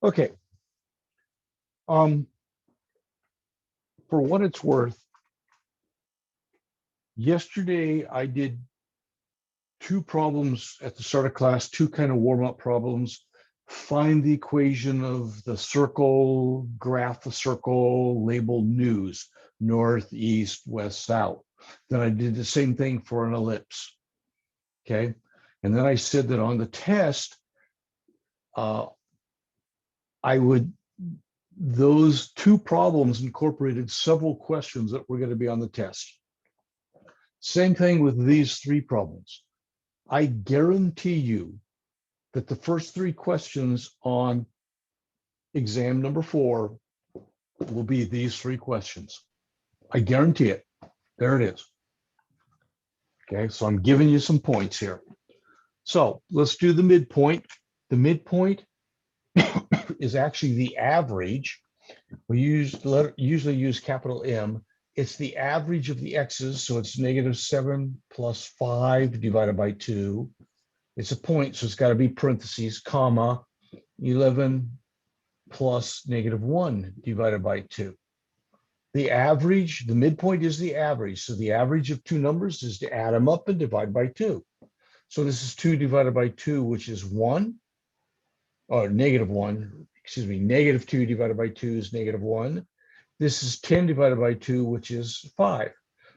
Okay. For what it's worth, yesterday I did two problems at the start of class, two kind of warm-up problems. Find the equation of the circle, graph the circle, label news, north, east, west, south. Then I did the same thing for an ellipse. Okay. And then I said that on the test, those two problems incorporated several questions that were going to be on the test. Same thing with these three problems. I guarantee you that the first three questions on exam number 4 will be these three questions. I guarantee it. There it is. Okay, so I'm giving you some points here. So let's do the midpoint. The midpoint is actually the average. We usually use capital M. It's the average of the x's, so it's -7 plus 5 divided by 2. It's a point, so it's got to be parentheses, comma, 11 plus -1 divided by 2. The average, the midpoint is the average. So the average of two numbers is to add them up and divide by 2. So this is 2 divided by 2, which is 1, or -1, excuse me, -2 divided by 2 is -1. This is 10 divided by 2, which is 5.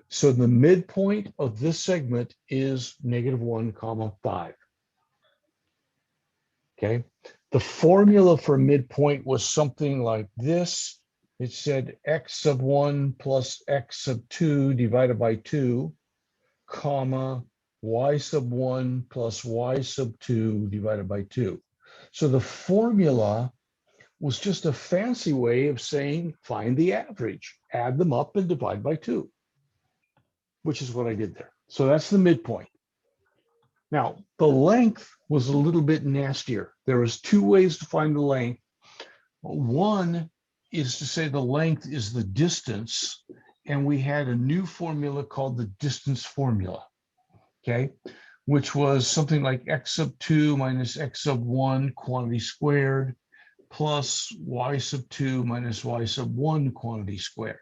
So the midpoint of this segment is -1, 5. Okay. The formula for midpoint was something like this. It said x sub 1 plus x sub 2 divided by 2, comma, y sub 1 plus y sub 2 divided by 2. So the formula was just a fancy way of saying, find the average, add them up and divide by 2, which is what I did there. So that's the midpoint. Now, the length was a little bit nastier. There was two ways to find the length. One is to say the length is the distance, and we had a new formula called the distance formula, okay, which was something like x sub 2 minus x sub 1 quantity squared plus y sub 2 minus y sub 1 quantity squared.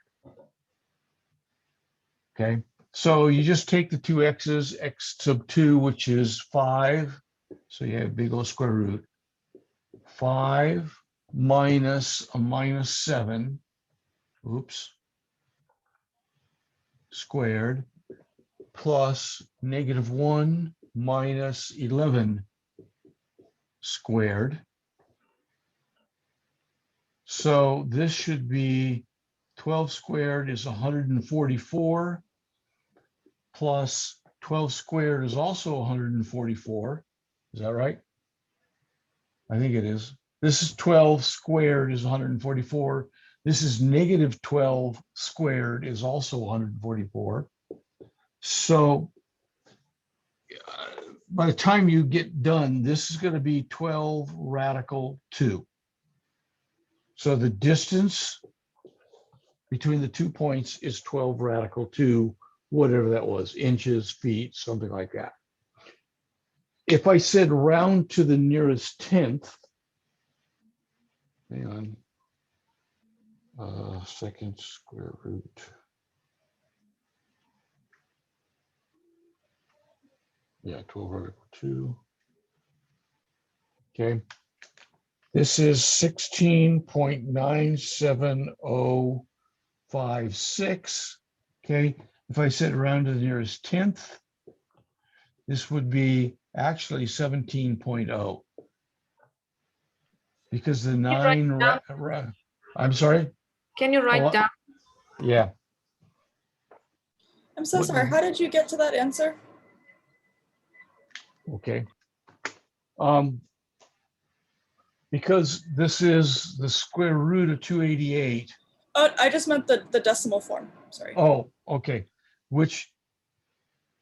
Okay, so you just take the two x's, x sub 2, which is 5. So you have big old square root. 5 minus a -7, oops, squared, plus -1 minus 11 squared. So this should be 12 squared is 144, plus 12 squared is also 144. Is that right? I think it is. This is 12 squared is 144. This is -12 squared is also 144. So by the time you get done, this is going to be 12 radical 2. So the distance between the 2 points is 12 radical 2, whatever that was, inches, feet, something like that. If I said round to the nearest 10th, hang on, second square root. Yeah, 12 radical 2. Okay. This is 16.97056. Okay. If I said round to the nearest 10th, this would be actually 17.0. Because the 9, I'm sorry? Can you write down? Yeah. I'm so sorry. How did you get to that answer? Okay. Because this is the square root of 288. Oh, I just meant the decimal form. Sorry. Oh, okay. Which,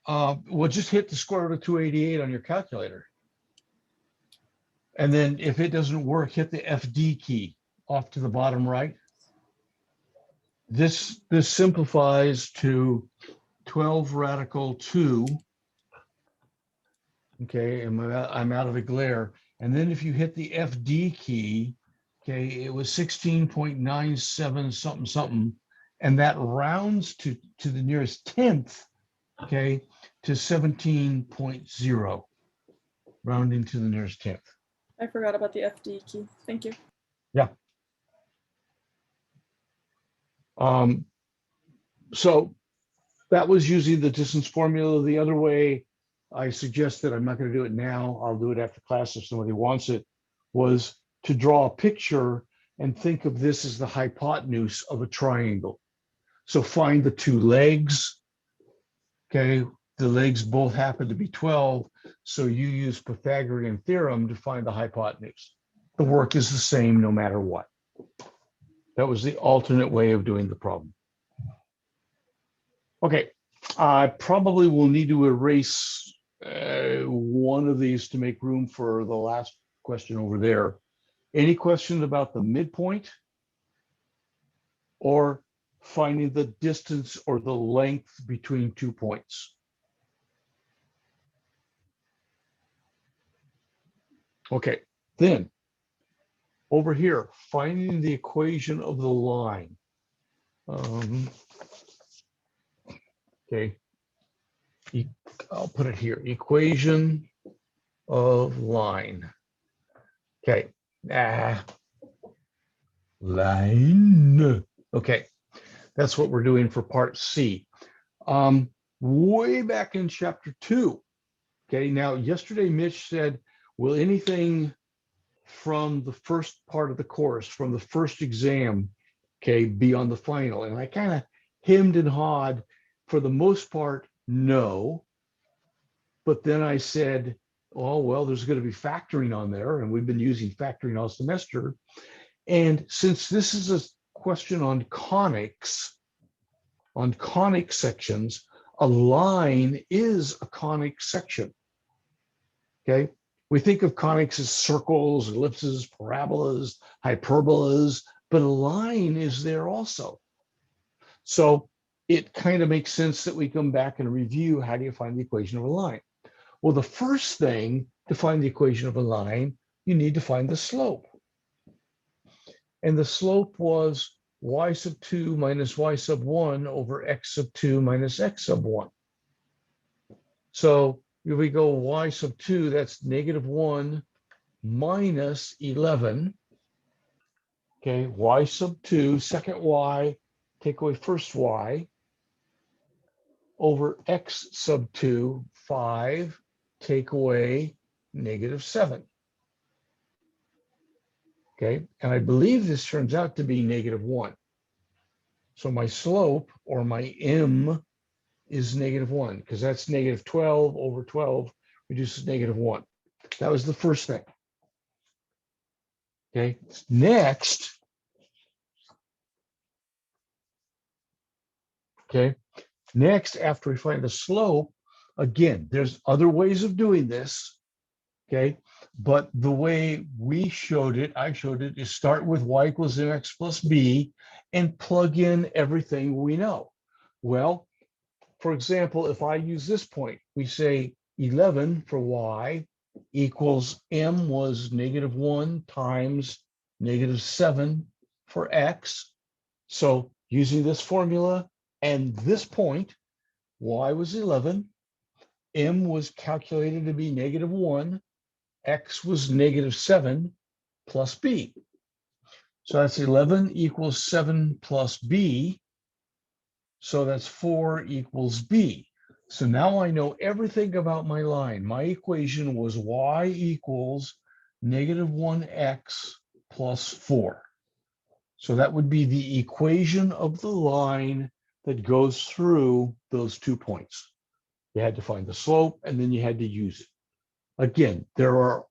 well, just hit the square root of 288 on your calculator. And then if it doesn't work, hit the FD key off to the bottom right. This simplifies to 12 radical 2. Okay, and I'm out of the glare. And then if you hit the FD key, Okay, it was 16.97 something something, and that rounds to the nearest tenth, okay, to 17.0, rounding to the nearest tenth. I forgot about the FD key. Thank you. Yeah. So that was using the distance formula. The other way, I suggested, I'm not going to do it now, I'll do it after class if somebody wants it, was to draw a picture and think of this as the hypotenuse of a triangle. So find the two legs. Okay, the legs both happen to be 12. So you use Pythagorean theorem to find the hypotenuse. The work is the same no matter what. That was the alternate way of doing the problem. Okay, I probably will need to erase one of these to make room for the last question over there. Any questions about the midpoint or finding the distance or the length between 2 points? Okay, then over here, finding the equation of the line. Okay, I'll put it here, equation of line. Okay, line. Okay, that's what we're doing for part C. Way back in chapter 2. Okay, now yesterday Mitch said, will anything from the first part of the course, from the first exam, okay, be on the final? And I kind of hemmed and hawed. For the most part, no. But then I said, oh, well, there's going to be factoring on there, and we've been using factoring all semester. And since this is a question on conics, on conic sections, a line is a conic section. Okay, we think of conics as circles, ellipses, parabolas, hyperbolas, but a line is there also. So it kind of makes sense that we come back and review, how do you find the equation of a line? Well, the first thing to find the equation of a line, you need to find the slope. And the slope was y sub 2 minus y sub 1 over x sub 2 minus x sub 1. So here we go, y sub 2, that's negative 1 minus 11. Okay, y sub 2, second y, take away first y, over x sub 2, 5, take away negative 7. Okay, and I believe this turns out to be negative 1. So my slope, or my m, is negative 1, because that's negative 12 over 12 reduces negative 1. That was the first thing. Okay, next, after we find the slope, again, there's other ways of doing this, okay? But the way we showed it, I showed it, is start with y equals mx plus b and plug in everything we know. Well, for example, if I use this point, we say 11 for y equals m was negative 1 times negative 7 for x. So using this formula and this point, y was 11, m was calculated to be negative 1, x was negative 7 plus b. So that's 11 equals 7 plus b. So that's 4 equals b. So now I know everything about my line. My equation was y equals negative 1x plus 4. So that would be the equation of the line that goes through those 2 points. You had to find the slope, and then you had to use it. Again, there are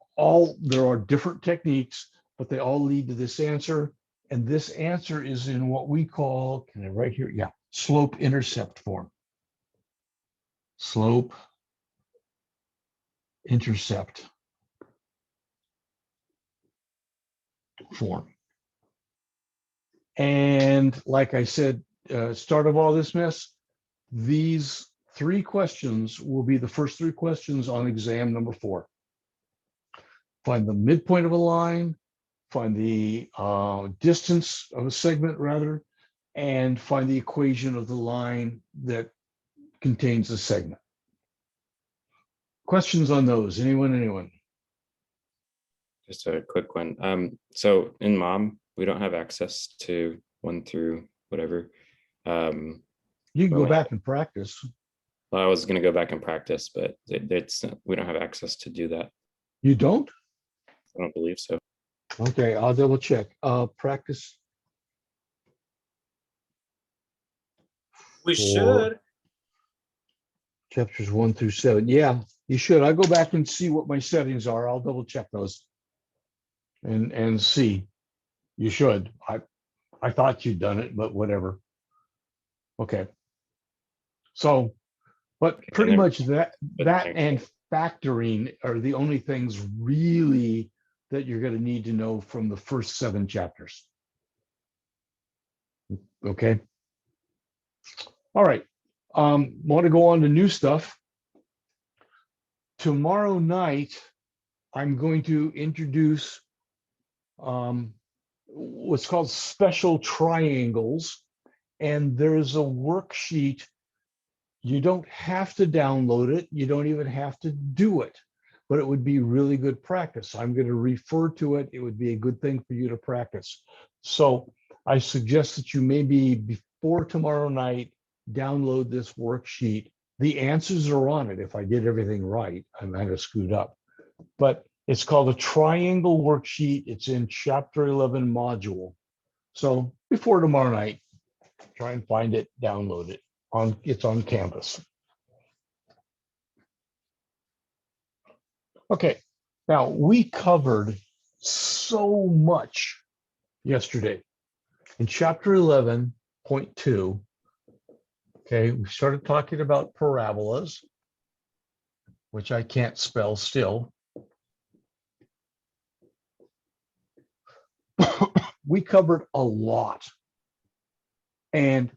different techniques, but they all lead to this answer. And this answer is in what we call, can I write here? Yeah, slope intercept form. Slope intercept form. And like I said, start of all this mess, these 3 questions will be the first 3 questions on exam number 4. Find the midpoint of a line, find the distance of a segment rather, and find the equation of the line that contains the segment. Questions on those? Anyone? Just a quick one. So in MOM, we don't have access to 1 through whatever. You can go back and practice. Well, I was going to go back and practice, but we don't have access to do that. You don't? I don't believe so. Okay, I'll double check. Practice. We for should. Chapters 1 through 7. Yeah, you should. I'll go back and see what my settings are. I'll double check those and see. You should. I thought you'd done it, but whatever. Okay. So, but pretty much that and factoring are the only things really that you're going to need to know from the first 7 chapters. Okay. All right. Want to go on to new stuff. Tomorrow night, I'm going to introduce what's called special triangles. And there's a worksheet. You don't have to download it. You don't even have to do it, but it would be really good practice. I'm going to refer to it. It would be a good thing for you to practice. So I suggest that you maybe before tomorrow night, download this worksheet. The answers are on it. If I did everything right, I might have screwed up, but it's called a triangle worksheet. It's in chapter 11 module. So before tomorrow night, try and find it, download it. It's on Canvas. Okay, now we covered so much yesterday. In chapter 11.2, okay, we started talking about parabolas, which I can't spell still. We covered a lot, and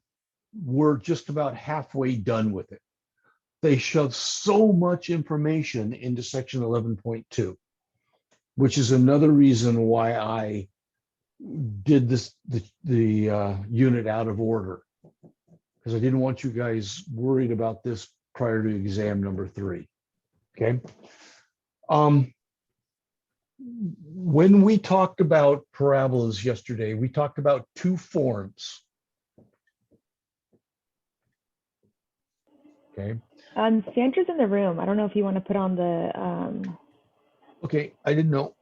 we're just about halfway done with it. They shove so much information into section 11.2, which is another reason why I did the unit out of order, because I didn't want you guys worried about this prior to exam number 3. Okay. When we talked about parabolas yesterday, we talked about 2 forms. Okay. Sandra's in the room. I don't know if you want to put on the. Okay, I didn't know.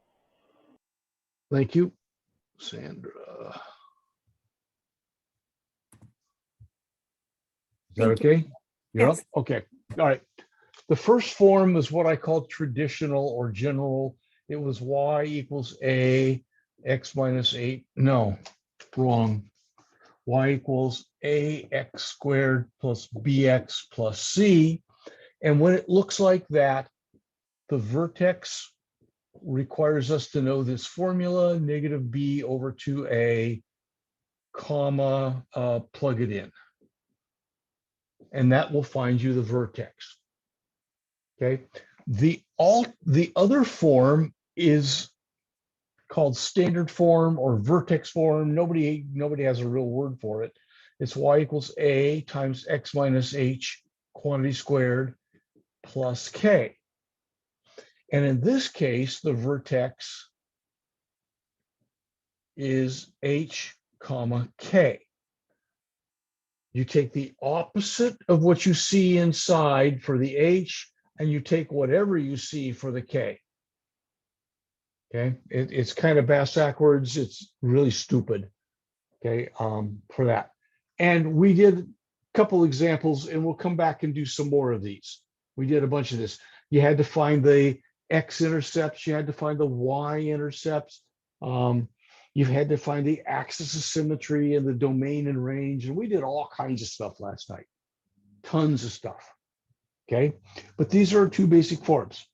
Thank you, Sandra. Is that okay? You're Yes. up? Okay. All right. The first form is what I call traditional or general. It was y equals a, x minus 8. No, wrong. Y equals ax squared plus bx plus c. And when it looks like that, the vertex requires us to know this formula, negative b over 2a, comma, plug it in. And that will find you the vertex. Okay. The other form is called standard form or vertex form. Nobody has a real word for it. It's y equals a times x minus h quantity squared plus k. And in this case, the vertex is h comma k. You take the opposite of what you see inside for the h, and you take whatever you see for the k. Okay, it's kind of backwards. It's really stupid. Okay, for that. And we did a couple examples, and we'll come back and do some more of these. We did a bunch of this. You had to find the x-intercepts. You had to find the y-intercepts. You had to find the axis of symmetry and the domain and range. And we did all kinds of stuff last night. Tons of stuff. Okay, but these are 2 basic forms.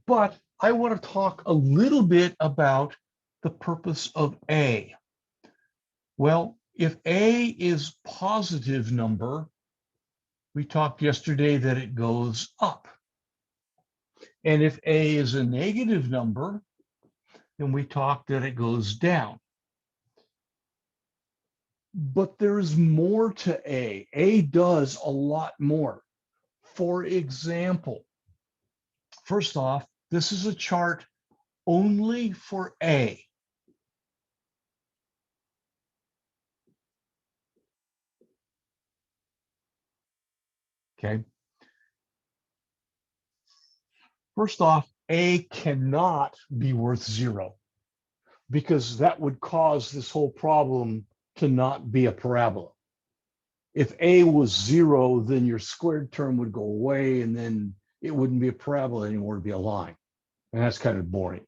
But I want to talk a little bit about the purpose of A. Well, if A is positive number, we talked yesterday that it goes up. And if A is a negative number, and we talked that it goes down. But there's more to A. A does a lot more. For example, first off, this is a chart only for A. Okay. First off, A cannot be worth 0 because that would cause this whole problem to not be a parabola. If A was 0, then your squared term would go away and then it wouldn't be a parabola anymore, it'd be a line. And that's kind of boring.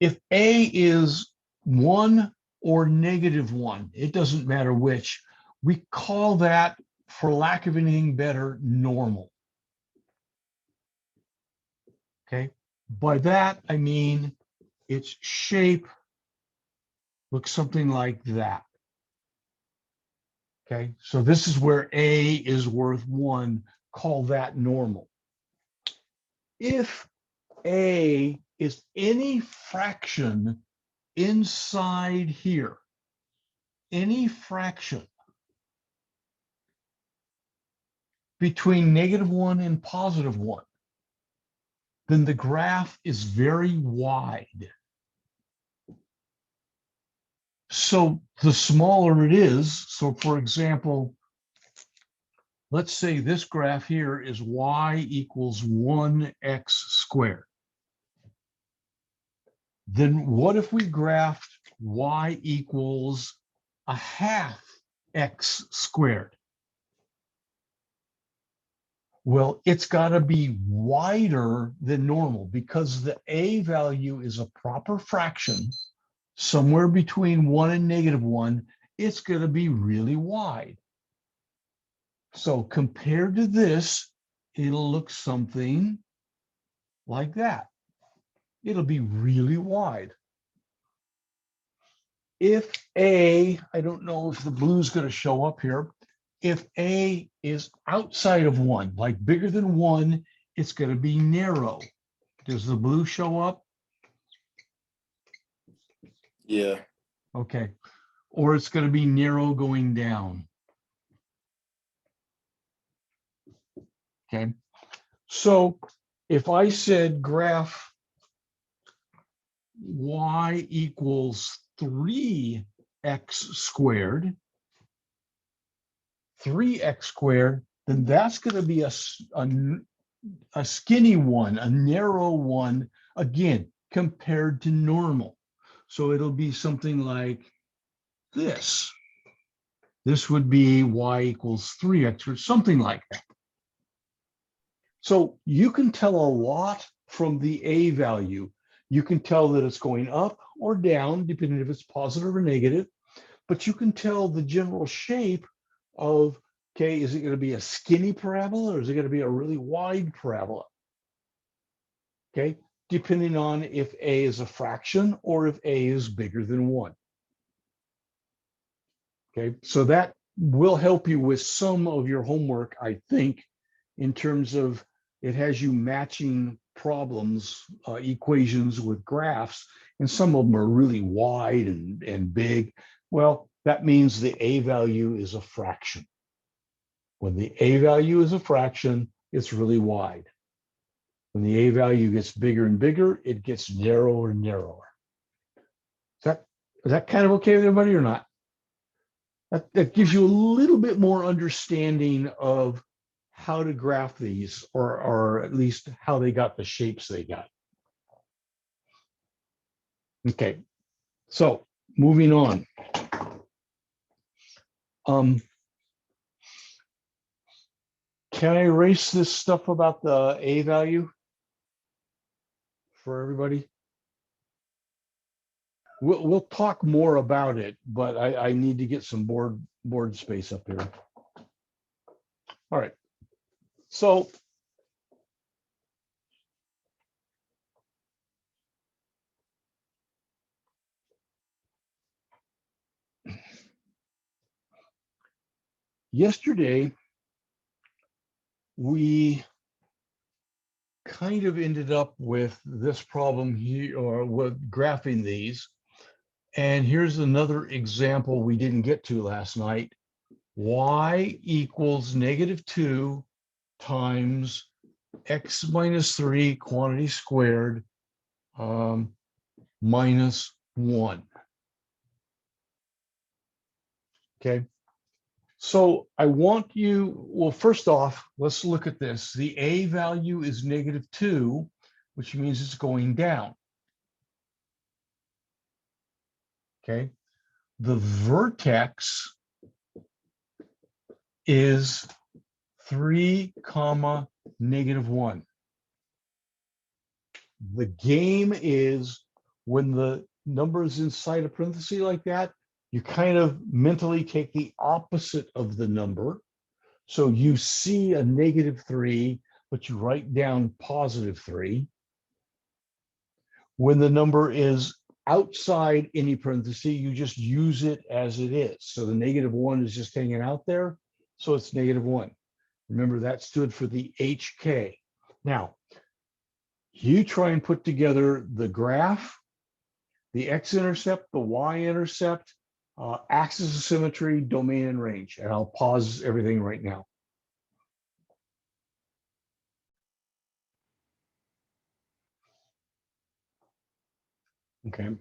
If A is 1 or -1, it doesn't matter which, we call that, for lack of anything better, normal. Okay, by that I mean its shape looks something like that. Okay, so this is where A is worth 1, call that normal. If A is any fraction inside here, any fraction between -1 and +1, then the graph is very wide. So the smaller it is, so for example, let's say this graph here is y equals 1x squared. Then what if we graphed y equals 1/2 x squared? Well, it's got to be wider than normal because the A value is a proper fraction somewhere between 1 and -1. It's going to be really wide. So compared to this, it'll look something like that. It'll be really wide. If A, I don't know if the blue is going to show up here. If A is outside of 1, like bigger than 1, it's going to be narrow. Does the blue show up? Yeah. Okay. Or it's going to be narrow going down. Okay. So if I said graph y equals 3x squared, 3x squared, then that's going to be a skinny one, a narrow one, again, compared to normal. So it'll be something like this. This would be y equals 3x or something like that. So you can tell a lot from the A value. You can tell that it's going up or down, depending if it's positive or negative, but you can tell the general shape of, okay, is it going to be a skinny parabola or is it going to be a really wide parabola? Okay, depending on if A is a fraction or if A is bigger than 1. Okay, so that will help you with some of your homework, I think, in terms of it has you matching problems, equations with graphs, and some of them are really wide and big. Well, that means the A value is a fraction. When the A value is a fraction, it's really wide. When the A value gets bigger and bigger, it gets narrower and narrower. Is that kind of okay with everybody or not? That gives you a little bit more understanding of how to graph these, or at least how they got the shapes they got. Okay, so moving on. Can I erase this stuff about the A value for everybody? We'll talk more about it, but I need to get some board space up here. All right. So yesterday we kind of ended up with this problem here, or with graphing these. And here's another example we didn't get to last night. Y equals -2 times x minus 3 quantity squared minus 1. Okay. So I want you, well, first off, let's look at this. The A value is -2, which means it's going down. Okay. The vertex is 3, -1. The game is when the number is inside a parenthesis like that, you kind of mentally take the opposite of the number. So you see a -3, but you write down +3. When the number is outside any parenthesis, you just use it as it is. So the -1 is just hanging out there. So it's -1. Remember, that stood for the HK. Now, you try and put together the graph, the x-intercept, the y-intercept, axis of symmetry, domain, and range. And I'll pause everything right now. Okay.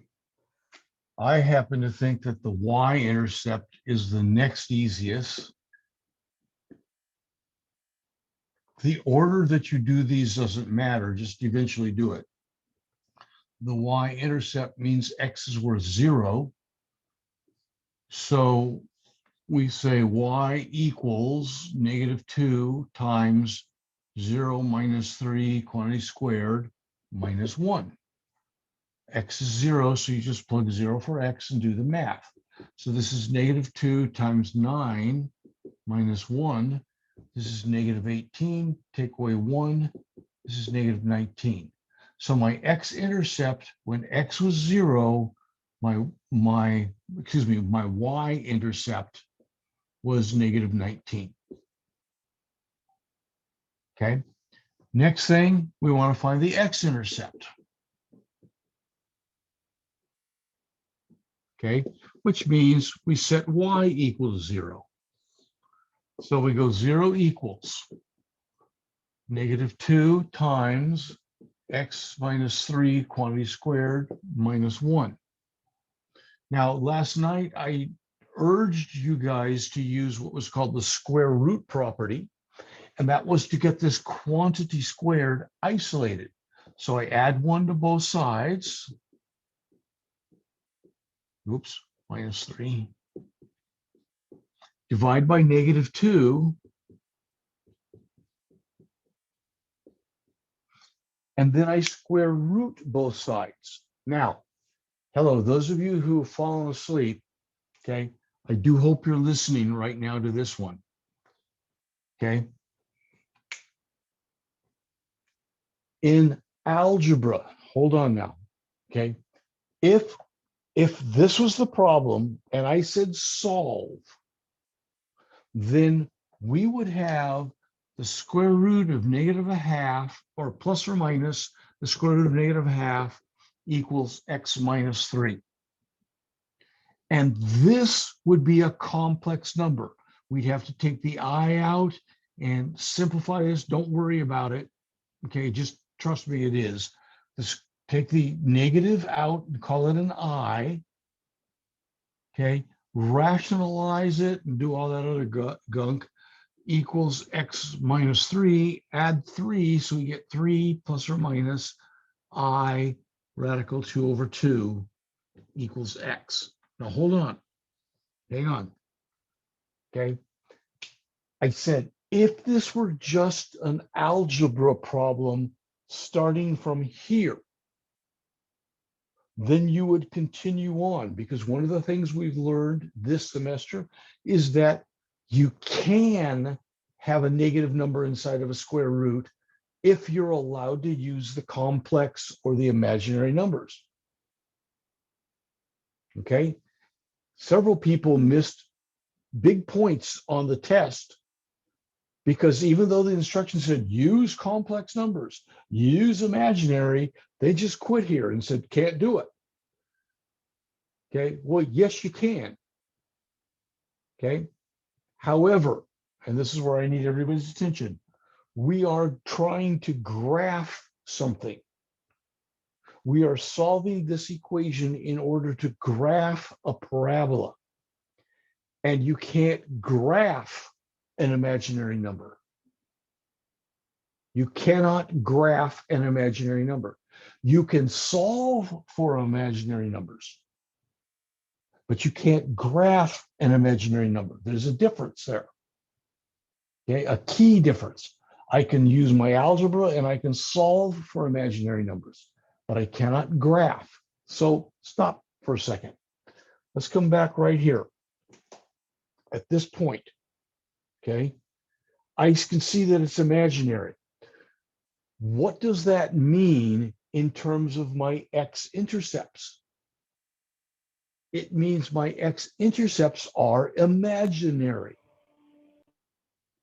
I happen to think that the y-intercept is the next easiest. The order that you do these doesn't matter, just eventually do it. The y-intercept means x is worth 0. So we say y equals -2 times 0 minus 3 quantity squared minus 1. X is 0, so you just plug 0 for x and do the math. So this is -2 times 9 minus 1. This is -18, take away 1. This is -19. So my x-intercept, when x was 0, my y-intercept was -19. Okay. Next thing, we want to find the x-intercept. Okay, which means we set y equal to 0. So we go 0 equals -2 times x minus 3 quantity squared minus 1. Now, last night I urged you guys to use what was called the square root property, and that was to get this quantity squared isolated. So I add 1 to both sides. Oops, -3. Divide by -2. And then I square root both sides. Now, hello, those of you who have fallen asleep, okay, I do hope you're listening right now to this one, okay? In algebra, hold on now, okay? If this was the problem and I said solve, then we would have the square root of -1/2, or plus or minus the square root of -1/2 equals x minus 3. And this would be a complex number. We'd have to take the I out and simplify this. Don't worry about it. Okay, just trust me, it is. Just take the negative out and call it an I. Okay, rationalize it and do all that other gunk. Equals x minus 3, add 3, so we get 3 plus or minus I radical 2 over 2 equals x. Now hold on, hang on, okay? I said, if this were just an algebra problem starting from here, then you would continue on, because one of the things we've learned this semester is that you can have a negative number inside of a square root if you're allowed to use the complex or the imaginary numbers. Okay? Several people missed big points on the test Because even though the instructions said use complex numbers, use imaginary, they just quit here and said can't do it. Okay, well, yes, you can. Okay, however, and this is where I need everybody's attention, we are trying to graph something. We are solving this equation in order to graph a parabola. And you can't graph an imaginary number. You cannot graph an imaginary number. You can solve for imaginary numbers, but you can't graph an imaginary number. There's a difference there. Okay, a key difference. I can use my algebra and I can solve for imaginary numbers, but I cannot graph. So stop for a second. Let's come back right here. At this point, okay, I can see that it's imaginary. What does that mean in terms of my x-intercepts? It means my x-intercepts are imaginary.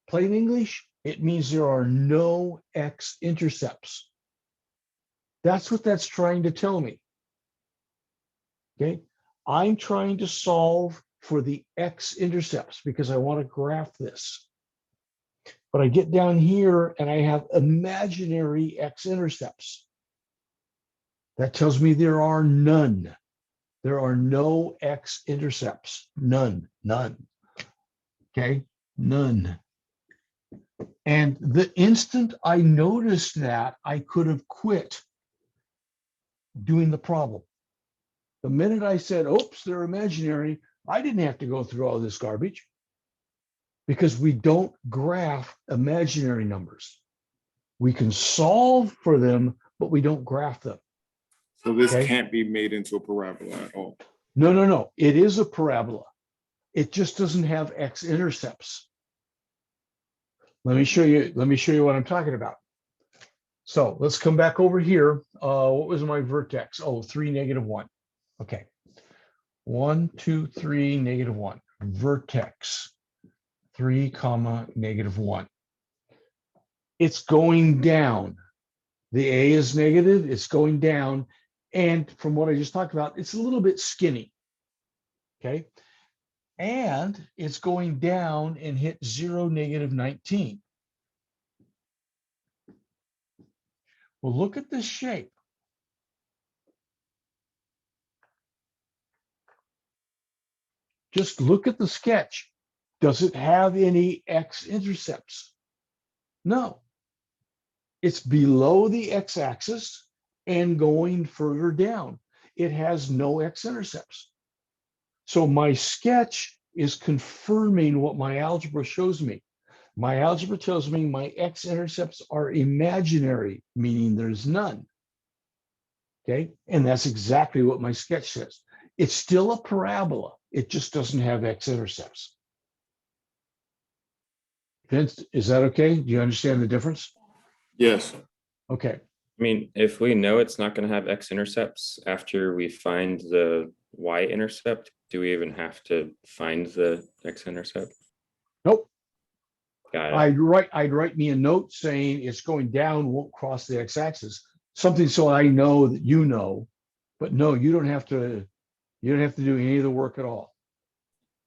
Plain English, it means there are no x-intercepts. That's what that's trying to tell me. Okay, I'm trying to solve for the x-intercepts because I want to graph this. But I get down here and I have imaginary x-intercepts. That tells me there are none. There are no x-intercepts. None. Okay, none. And the instant I noticed that, I could have quit doing the problem. The minute I said, oops, they're imaginary, I didn't have to go through all this garbage because we don't graph imaginary numbers. We can solve for them, but we don't graph them. So this Okay. can't be made into a parabola at all. No. It is a parabola. It just doesn't have x-intercepts. Let me show you what I'm talking about. So let's come back over here. What was my vertex? Oh, 3, -1. Okay. 1, 2, 3, -1. Vertex 3, -1. It's going down. The A is negative, it's going down. And from what I just talked about, it's a little bit skinny. Okay. And it's going down and hit 0, -19. Well, look at this shape. Just look at the sketch. Does it have any x-intercepts? No. It's below the x-axis and going further down. It has no x-intercepts. So my sketch is confirming what my algebra shows me. My algebra tells me my x-intercepts are imaginary, meaning there's none. Okay, and that's exactly what my sketch says. It's still a parabola. It just doesn't have x-intercepts. Vince, is that okay? Do you understand the difference? Yes. Okay. I mean, if we know it's not going to have x-intercepts after we find the y-intercept, do we even have to find the x-intercept? Nope. Got it. I'd write me a note saying it's going down, won't cross the x-axis. Something so I know that you know, but no, you don't have to do any of the work at all.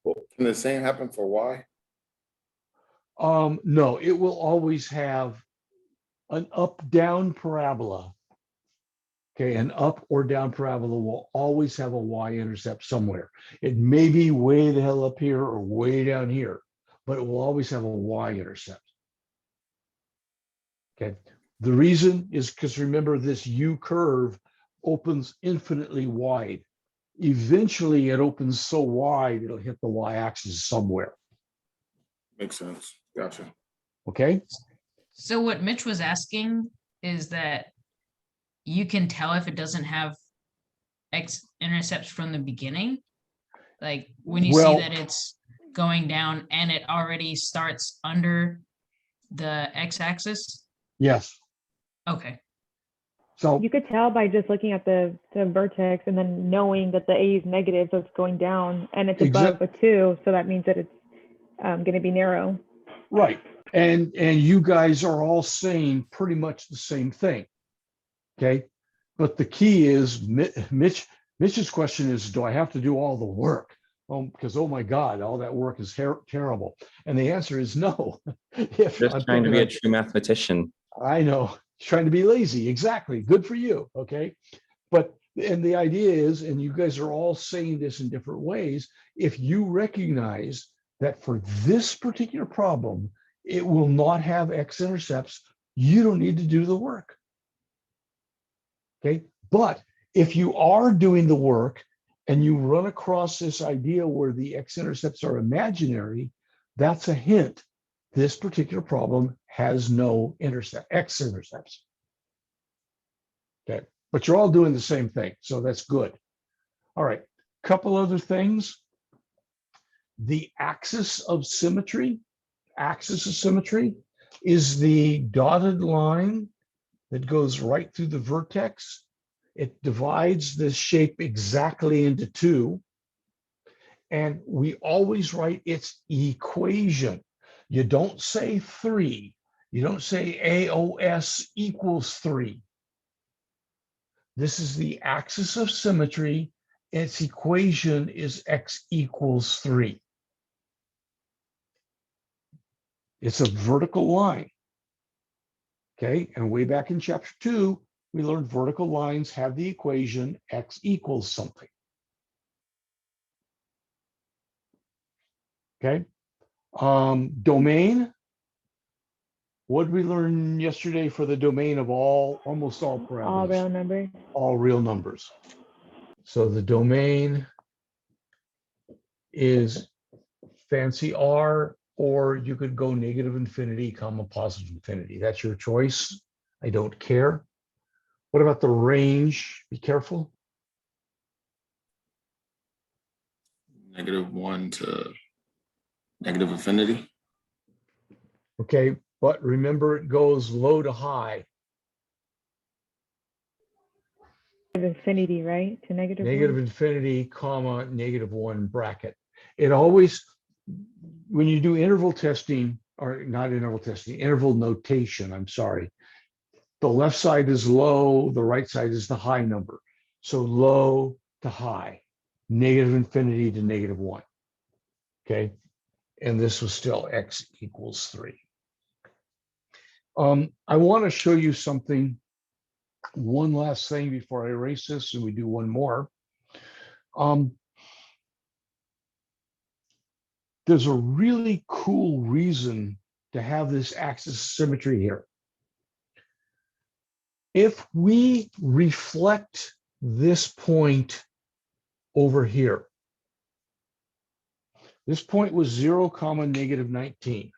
Can the same happen for Y? No, it will always have an up-down parabola. Okay, an up or down parabola will always have a y-intercept somewhere. It may be way the hell up here or way down here, but it will always have a y-intercept. Okay, the reason is because remember this U curve opens infinitely wide. Eventually it opens so wide it'll hit the y-axis somewhere. Makes sense. Gotcha. Okay. So what Mitch was asking is that you can tell if it doesn't have x-intercepts from the beginning. Like when you Well- see that it's going down and it already starts under the x-axis. Yes. Okay. So You could tell by just looking at the vertex and then knowing that the A is negative, so it's going down, and it's above a 2, so that means that it's going to be narrow. right. And you guys are all saying pretty much the same thing. Okay. But the key is Mitch's question is, do I have to do all the work? Because, oh my God, all that work is terrible. And the answer is no. If Just I'm trying to picking be a up- true mathematician. I know, trying to be lazy. Exactly. Good for you. Okay. But, and the idea is, and you guys are all saying this in different ways, if you recognize that for this particular problem, it will not have x-intercepts, you don't need to do the work. Okay. But if you are doing the work and you run across this idea where the x-intercepts are imaginary, that's a hint. This particular problem has no x-intercepts. Okay. But you're all doing the same thing. So that's good. All right. Couple other things. The axis of symmetry is the dotted line that goes right through the vertex. It divides this shape exactly into two. And we always write its equation. You don't say 3. You don't say AOS equals 3. This is the axis of symmetry. Its equation is x equals 3. It's a vertical line. Okay, and way back in chapter 2, we learned vertical lines have the equation x equals something. Okay, domain. What did we learn yesterday for the domain of almost all parabolas? All real numbers. All real numbers. So the domain is fancy R, or you could go negative infinity, comma positive infinity. That's your choice. I don't care. What about the range? Be careful. -1 to negative infinity. Okay, but remember it goes low to high. Infinity, right? To negative Negative 1. infinity, comma, -1 bracket. It always, when you do interval testing, or not interval testing, interval notation, I'm sorry, the left side is low, the right side is the high number. So low to high, negative infinity to -1. Okay, and this was still x equals 3. I want to show you something, one last thing before I erase this, and we do one more. There's a really cool reason to have this axis of symmetry here. If we reflect this point over here, this point was 0, -19.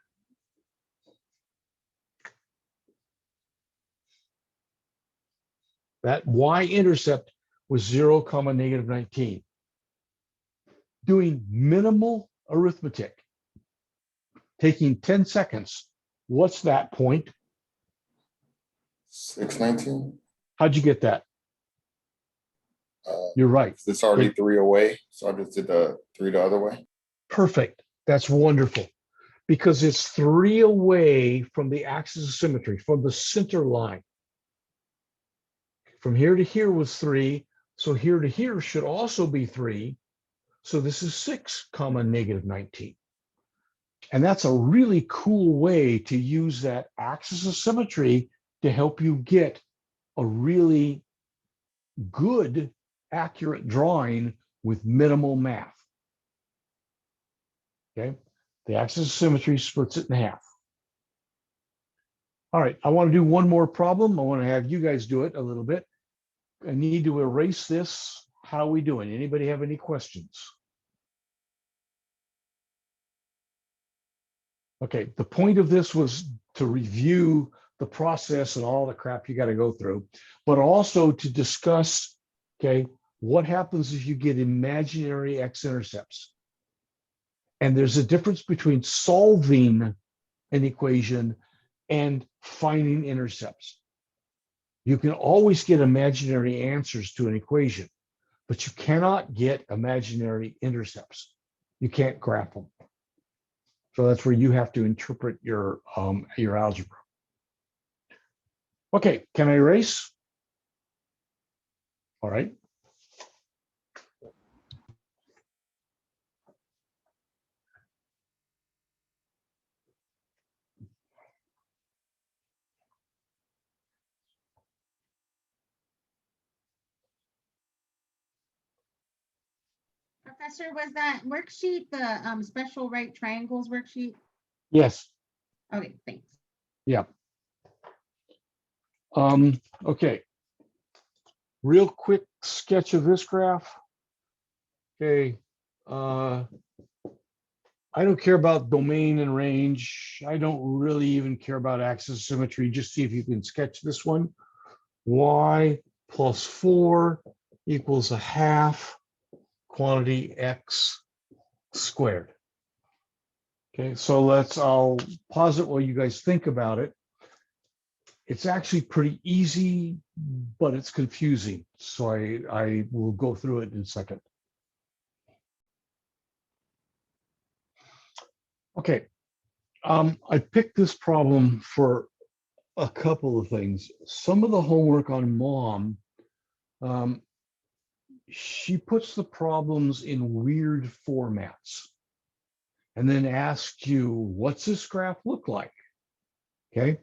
That y-intercept was 0, -19. Doing minimal arithmetic, taking 10 seconds, what's that point? 619. How'd you get that? You're right. It's already 3 away, so I just did the 3 the other way. Perfect. That's wonderful. Because it's 3 away from the axis of symmetry, from the center line. From here to here was 3. So here to here should also be 3. So this is 6, -19. And that's a really cool way to use that axis of symmetry to help you get a really good, accurate drawing with minimal math. Okay, the axis of symmetry splits it in half. All right, I want to do one more problem. I want to have you guys do it a little bit. I need to erase this. How are we doing? Anybody have any questions? Okay, the point of this was to review the process and all the crap you got to go through, but also to discuss, okay, what happens if you get imaginary x-intercepts? And there's a difference between solving an equation and finding intercepts. You can always get imaginary answers to an equation, but you cannot get imaginary intercepts. You can't graph them. So that's where you have to interpret your algebra. Okay, can I erase? All right. Professor, was that worksheet the special right triangles worksheet? Yes. Okay, thanks. Yeah. Okay. Real quick sketch of this graph. Okay. I don't care about domain and range. I don't really even care about axis symmetry. Just see if you can sketch this one. Y plus 4 equals a half quantity x squared. Okay, so I'll pause it while you guys think about it. It's actually pretty easy, but it's confusing. So I will go through it in a second. Okay, I picked this problem for a couple of things. Some of the homework on Mom, she puts the problems in weird formats and then asks you, what's this graph look like? Okay.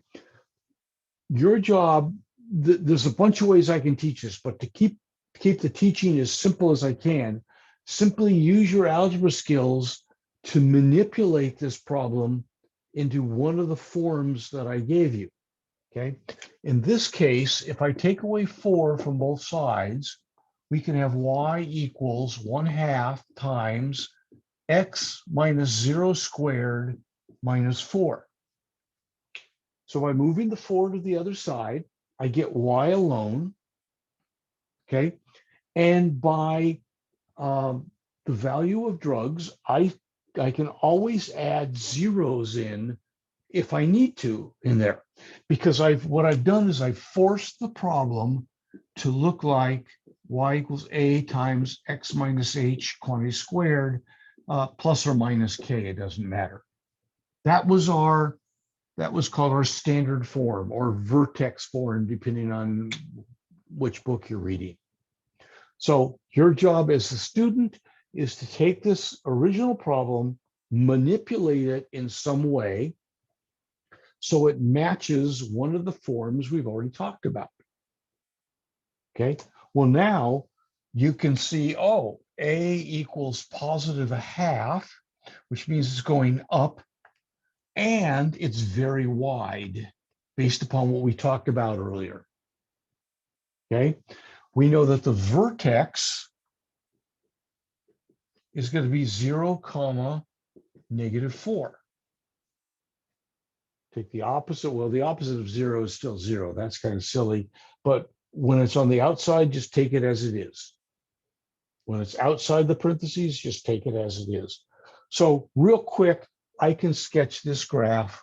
Your job, there's a bunch of ways I can teach this, but to keep the teaching as simple as I can, simply use your algebra skills to manipulate this problem into one of the forms that I gave you. Okay. In this case, if I take away 4 from both sides, we can have y equals 1/2 times x minus 0 squared minus 4. So by moving the 4 to the other side, I get y alone. Okay. And by the value of drugs, I can always add zeros in if I need to in there, because what I've done is I've forced the problem to look like y equals a times x minus h quantity squared plus or minus k. It doesn't matter. That was called our standard form or Vertex form, depending on which book you're reading. So your job as a student is to take this original problem, manipulate it in some way so it matches one of the forms we've already talked about. Okay, well now you can see, oh, a equals positive 1/2, which means it's going up, and it's very wide based upon what we talked about earlier. Okay, we know that the vertex is going to be 0, -4. Take the opposite. Well, the opposite of 0 is still 0. That's kind of silly. But when it's on the outside, just take it as it is. When it's outside the parentheses, just take it as it is. So real quick, I can sketch this graph.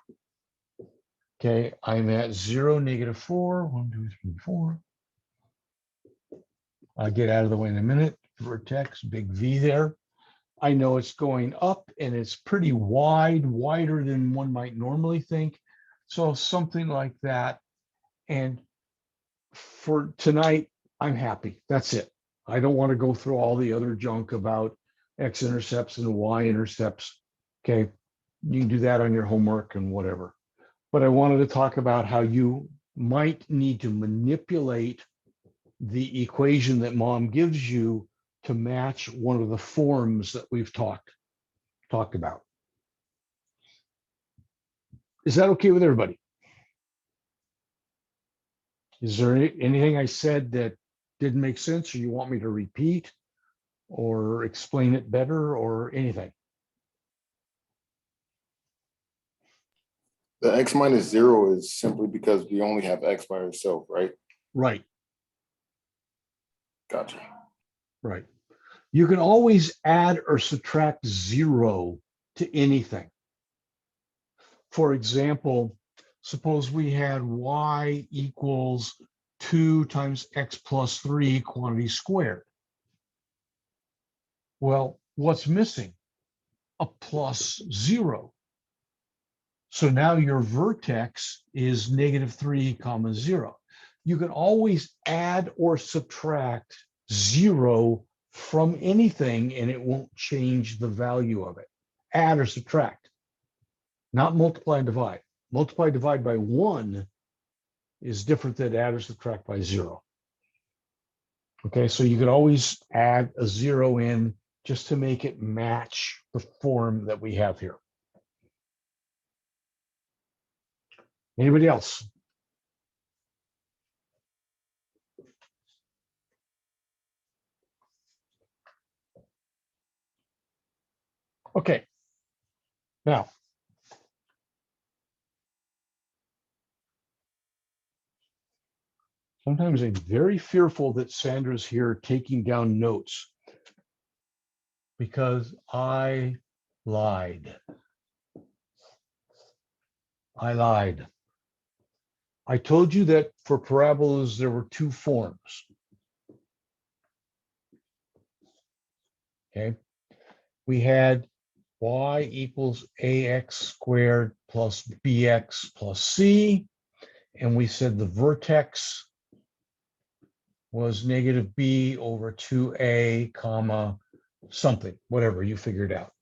Okay, I'm at 0, -4, 1, 2, 3, 4. I'll get out of the way in a minute. Vertex, big V there. I know it's going up and it's pretty wide, wider than one might normally think. So something like that. And for tonight, I'm happy. That's it. I don't want to go through all the other junk about x-intercepts and y-intercepts. Okay, you can do that on your homework and whatever. But I wanted to talk about how you might need to manipulate the equation that Mom gives you to match one of the forms that we've talked about. Is that okay with everybody? Is there anything I said that didn't make sense, or you want me to repeat or explain it better or anything? The x minus 0 is simply because we only have x by itself, right? Right, Gotcha. right. You can always add or subtract 0 to anything. For example, suppose we had y equals 2 times x plus 3 quantity squared. Well, what's missing? A plus 0. So now your vertex is -3, 0. You can always add or subtract 0 from anything and it won't change the value of it. Add or subtract, not multiply and divide. Multiply, divide by 1 is different than add or subtract by 0. Okay, so you could always add a 0 in just to make it match the form that we have here. Anybody else? Okay. Now, sometimes I'm very fearful that Sandra's here taking down notes because I lied. I lied. I told you that for parabolas, there were 2 forms. Okay. We had y equals ax squared plus bx plus c. And we said the vertex was -b over 2a, comma, something, whatever you figured out.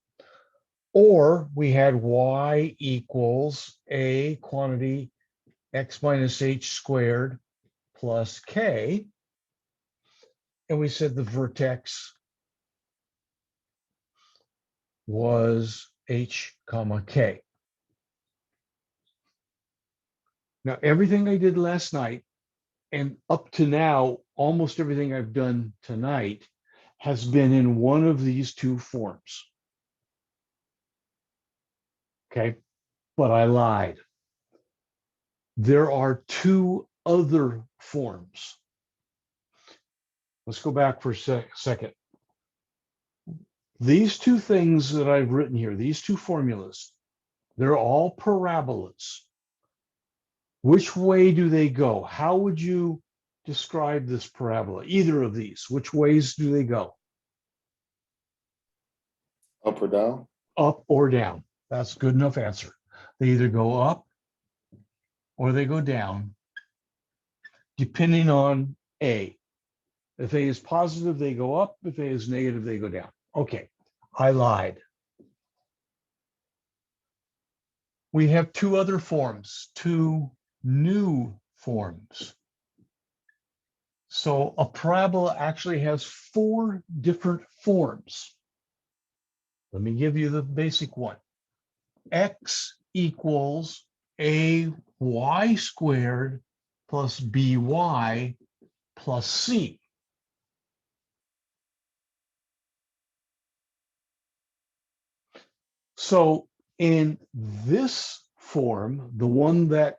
Or we had y equals a quantity x minus h squared plus k. And we said the vertex was h comma k. Now, everything I did last night and up to now, almost everything I've done tonight has been in one of these 2 forms. Okay, but I lied. There are 2 other forms. Let's go back for a second. These 2 things that I've written here, these 2 formulas, they're all parabolas. Which way do they go? How would you describe this parabola? Either of these, which ways do they go? Up or down? Up or down? That's a good enough answer. They either go up or they go down, depending on A. If A is positive, they go up. If A is negative, they go down. Okay, I lied. We have 2 other forms, 2 new forms. So a parabola actually has 4 different forms. Let me give you the basic one. X equals AY squared plus BY plus C. So in this form, the one that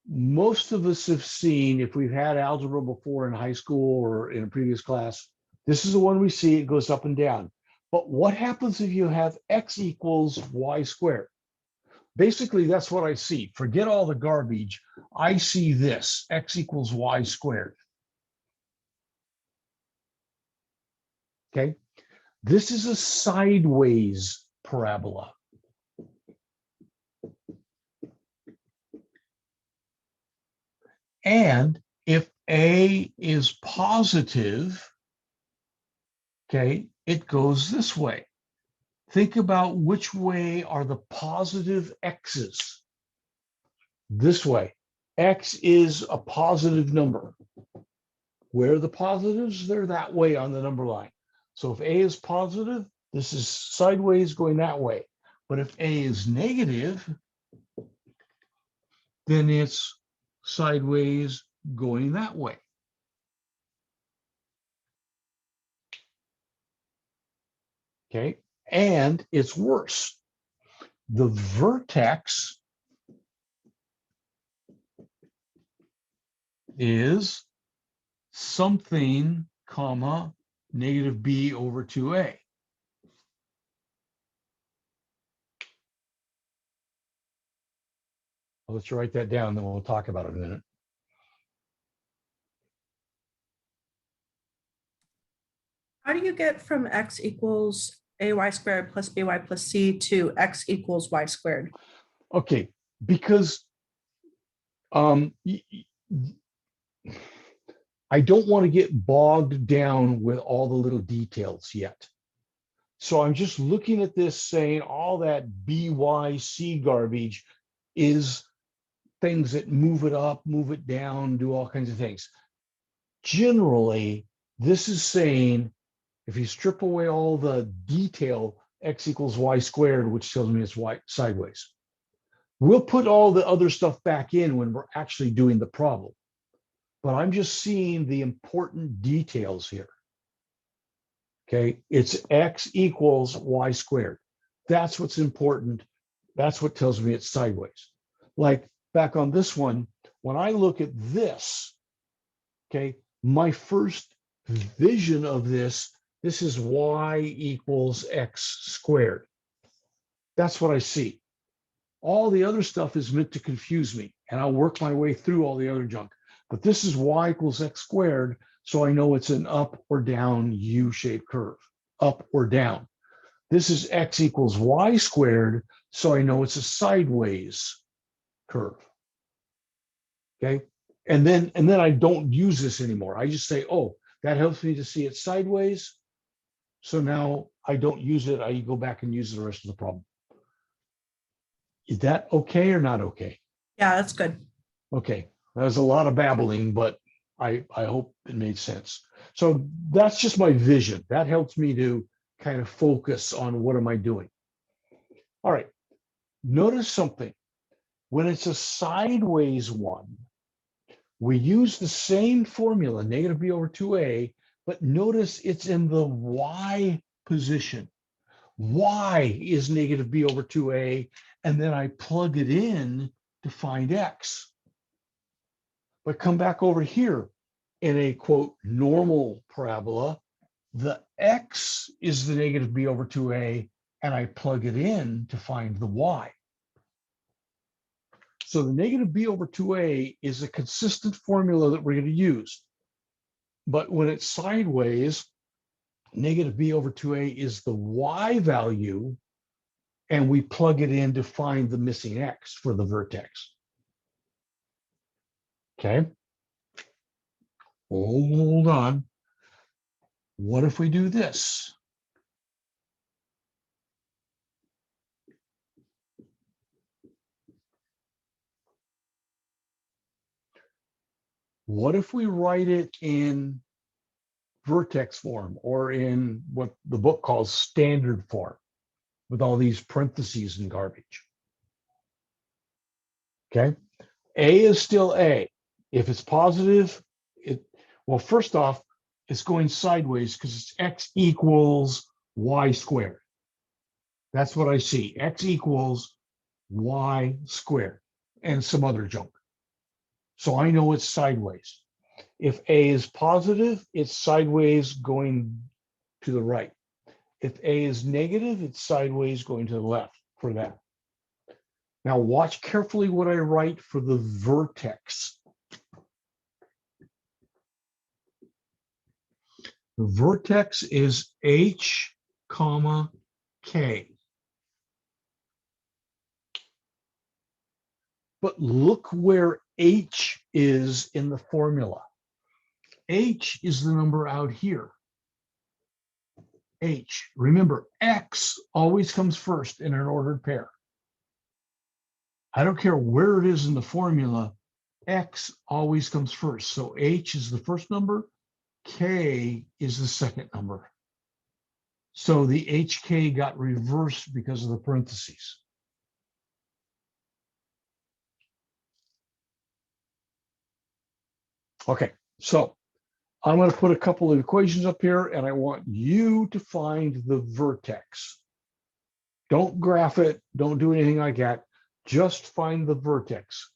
most of us have seen, if we've had algebra before in high school or in a previous class, this is the one we see, it goes up and down. But what happens if you have X equals Y squared? Basically, that's what I see. Forget all the garbage. I see this, X equals Y squared. Okay, this is a sideways parabola. And if A is positive, okay, it goes this way. Think about which way are the positive X's. This way. X is a positive number. Where are the positives? They're that way on the number line. So if A is positive, this is sideways going that way. But if A is negative, then it's sideways going that way. Okay, and it's worse. The vertex is something, comma, -b over 2a. Let's write that down, then we'll talk about it in a minute. How do you get from x equals ay squared plus by plus c to x equals y squared? Okay, because I don't want to get bogged down with all the little details yet. So I'm just looking at this saying all that BYC garbage is things that move it up, move it down, do all kinds of things. Generally, this is saying if you strip away all the detail, x equals y squared, which tells me it's y sideways. We'll put all the other stuff back in when we're actually doing the problem. But I'm just seeing the important details here. Okay, it's x equals y squared. That's what's important. That's what tells me it's sideways. Like back on this one, when I look at this, okay, my first vision of this is y equals x squared. That's what I see. All the other stuff is meant to confuse me, and I'll work my way through all the other junk. But this is y equals x squared, so I know it's an up or down U-shaped curve, up or down. This is x equals y squared, so I know it's a sideways curve. Okay, and then I don't use this anymore. I just say, oh, that helps me to see it sideways. So now I don't use it. I go back and use the rest of the problem. Is that okay or not okay? Yeah, that's good. Okay, that was a lot of babbling, but I hope it made sense. So that's just my vision. That helps me to kind of focus on what am I doing. All right, notice something. When it's a sideways one, we use the same formula, negative b over 2a, but notice it's in the y position. Y is negative b over 2a, and then I plug it in to find x. But come back over here in a quote normal parabola, the x is the negative b over 2a, and I plug it in to find the y. So the negative b over 2a is a consistent formula that we're going to use. But when it's sideways, negative b over 2a is the y value, and we plug it in to find the missing x for the vertex. Okay. Hold on. What if we do this? What if we write it in vertex form, or in what the book calls standard form, with all these parentheses and garbage? Okay. A is still A. If it's positive, well, first off, it's going sideways because it's x equals y squared. That's what I see. X equals y squared and some other junk. So I know it's sideways. If A is positive, it's sideways going to the right. If A is negative, it's sideways going to the left for that. Now watch carefully what I write for the vertex. The vertex is H, comma, K. But look where H is in the formula. H is the number out here. H. Remember, X always comes first in an ordered pair. I don't care where it is in the formula, X always comes first. So H is the first number, K is the second number. So the HK got reversed because of the parentheses. Okay, so I'm going to put a couple of equations up here, and I want you to find the vertex. Don't graph it. Don't do anything like that. Just find the vertex.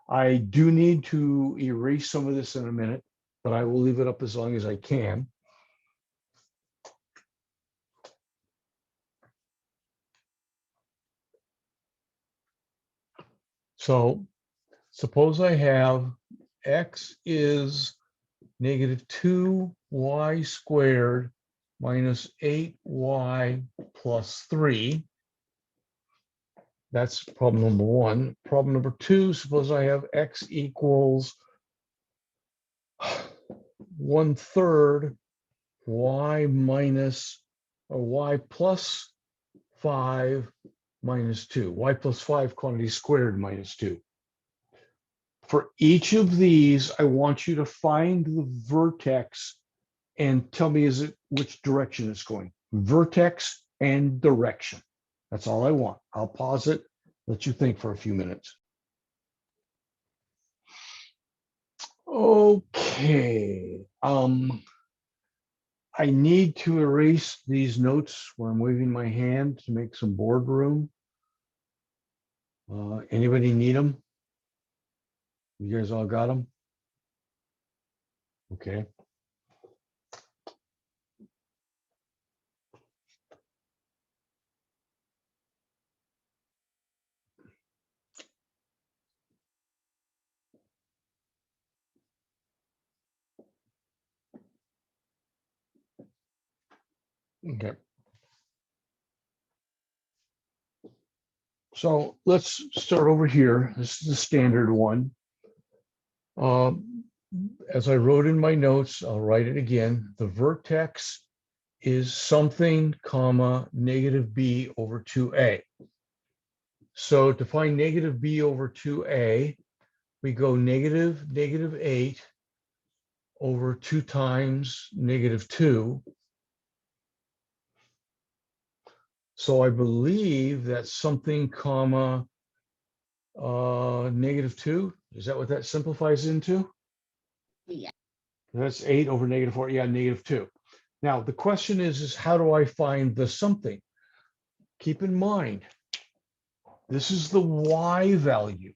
I do need to erase some of this in a minute, but I will leave it up as long as I can. So suppose I have x is negative 2y squared minus 8y plus 3. That's problem number one. Problem number two, suppose I have x equals 1/3 y minus or y plus 5 minus 2, y plus 5 quantity squared minus 2. For each of these, I want you to find the vertex and tell me which direction it's going. Vertex and direction. That's all I want. I'll pause it, let you think for a few minutes. Okay. I need to erase these notes where I'm waving my hand to make some boardroom. Anybody need them? You guys all got them? Okay. Okay. So let's start over here. This is the standard one. As I wrote in my notes, I'll write it again. The vertex is something, comma, negative b over 2a. So to find negative b over 2a, we go negative 8 over 2 times negative 2. So I believe that's something, comma, negative 2. Is that what that simplifies into? Yeah. That's 8 over negative 4. Yeah, negative 2. Now, the question is how do I find the something? Keep in mind, this is the y value.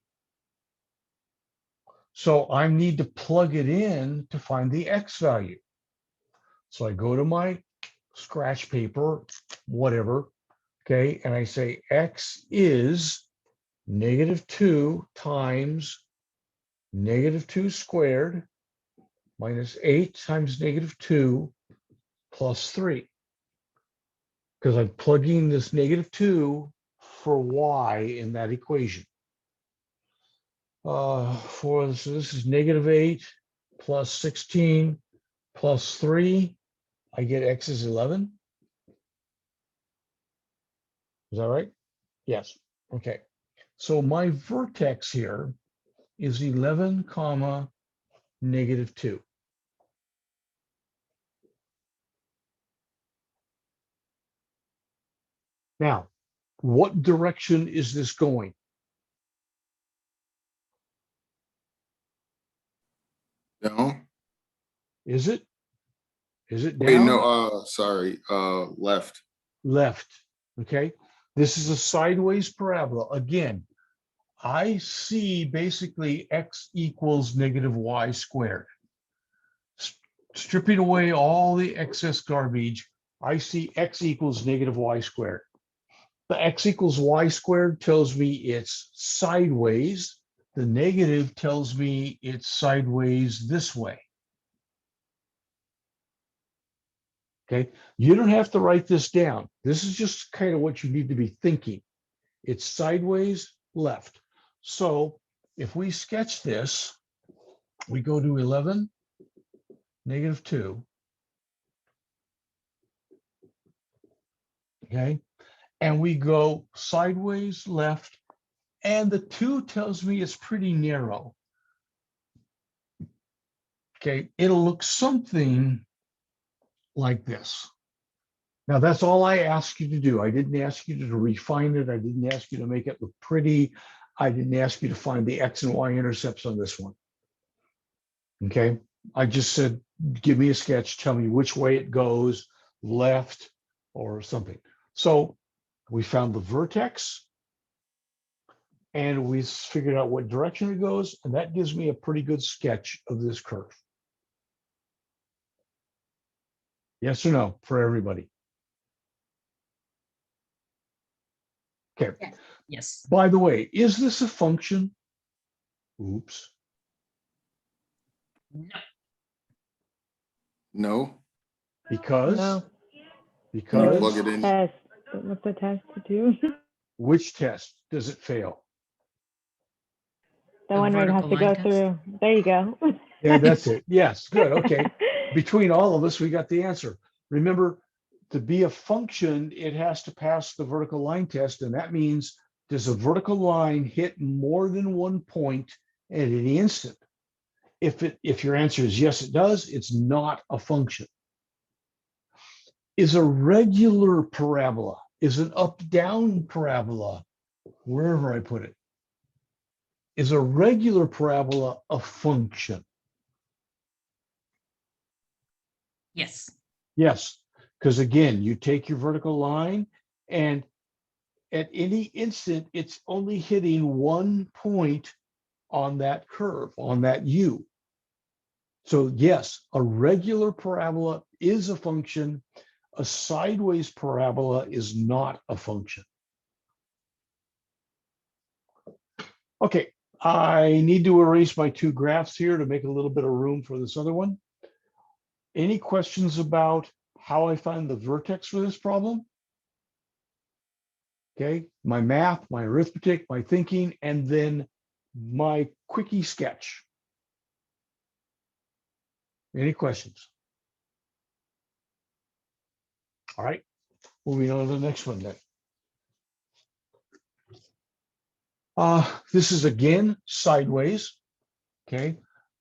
So I need to plug it in to find the x value. So I go to my scratch paper, whatever, okay, and I say x is negative 2 times negative 2 squared minus 8 times negative 2 plus 3. Because I'm plugging this negative 2 for y in that equation. So this is negative 8 plus 16 plus 3. I get x is 11. Is that right? Yes. Okay. So my vertex here is 11 comma negative 2. Now, what direction is this going? No, Is it? Is it wait, down? no, sorry, left. Left. Okay. This is a sideways parabola. Again, I see basically x equals negative y squared. Stripping away all the excess garbage, I see x equals negative y squared. The x equals y squared tells me it's sideways. The negative tells me it's sideways this way. Okay, you don't have to write this down. This is just kind of what you need to be thinking. It's sideways left. So if we sketch this, we go to 11, negative 2. Okay, and we go sideways left, and the 2 tells me it's pretty narrow. Okay, it'll look something like this. Now, that's all I asked you to do. I didn't ask you to refine it. I didn't ask you to make it look pretty. I didn't ask you to find the x and y intercepts on this one. Okay, I just said, give me a sketch, tell me which way it goes, left or something. So we found the vertex and we figured out what direction it goes, and that gives me a pretty good sketch of this curve. Yes or no for everybody? Okay. Yes. By the way, is this a function? Oops. No. No, Because? No. you Because? plug it in. Test. What's the test to do? Which test does it fail? The The one where it has vertical to go line test. through. There you go. Yeah, that's it. Yes, good. Okay. Between all of us, we got the answer. Remember, to be a function, it has to pass the vertical line test, and that means does a vertical line hit more than one point at any instant? If your answer is yes, it does, it's not a function. Is a regular parabola, is an up-down parabola, wherever I put it, is a regular parabola a function? Yes. Yes, because again, you take your vertical line and at any instant, it's only hitting one point on that curve, on that U. So yes, a regular parabola is a function. A sideways parabola is not a function. Okay, I need to erase my two graphs here to make a little bit of room for this other one. Any questions about how I find the vertex for this problem? Okay, my math, my arithmetic, my thinking, and then my quickie sketch. Any questions? All right, moving on to the next one then. This is again sideways. Okay,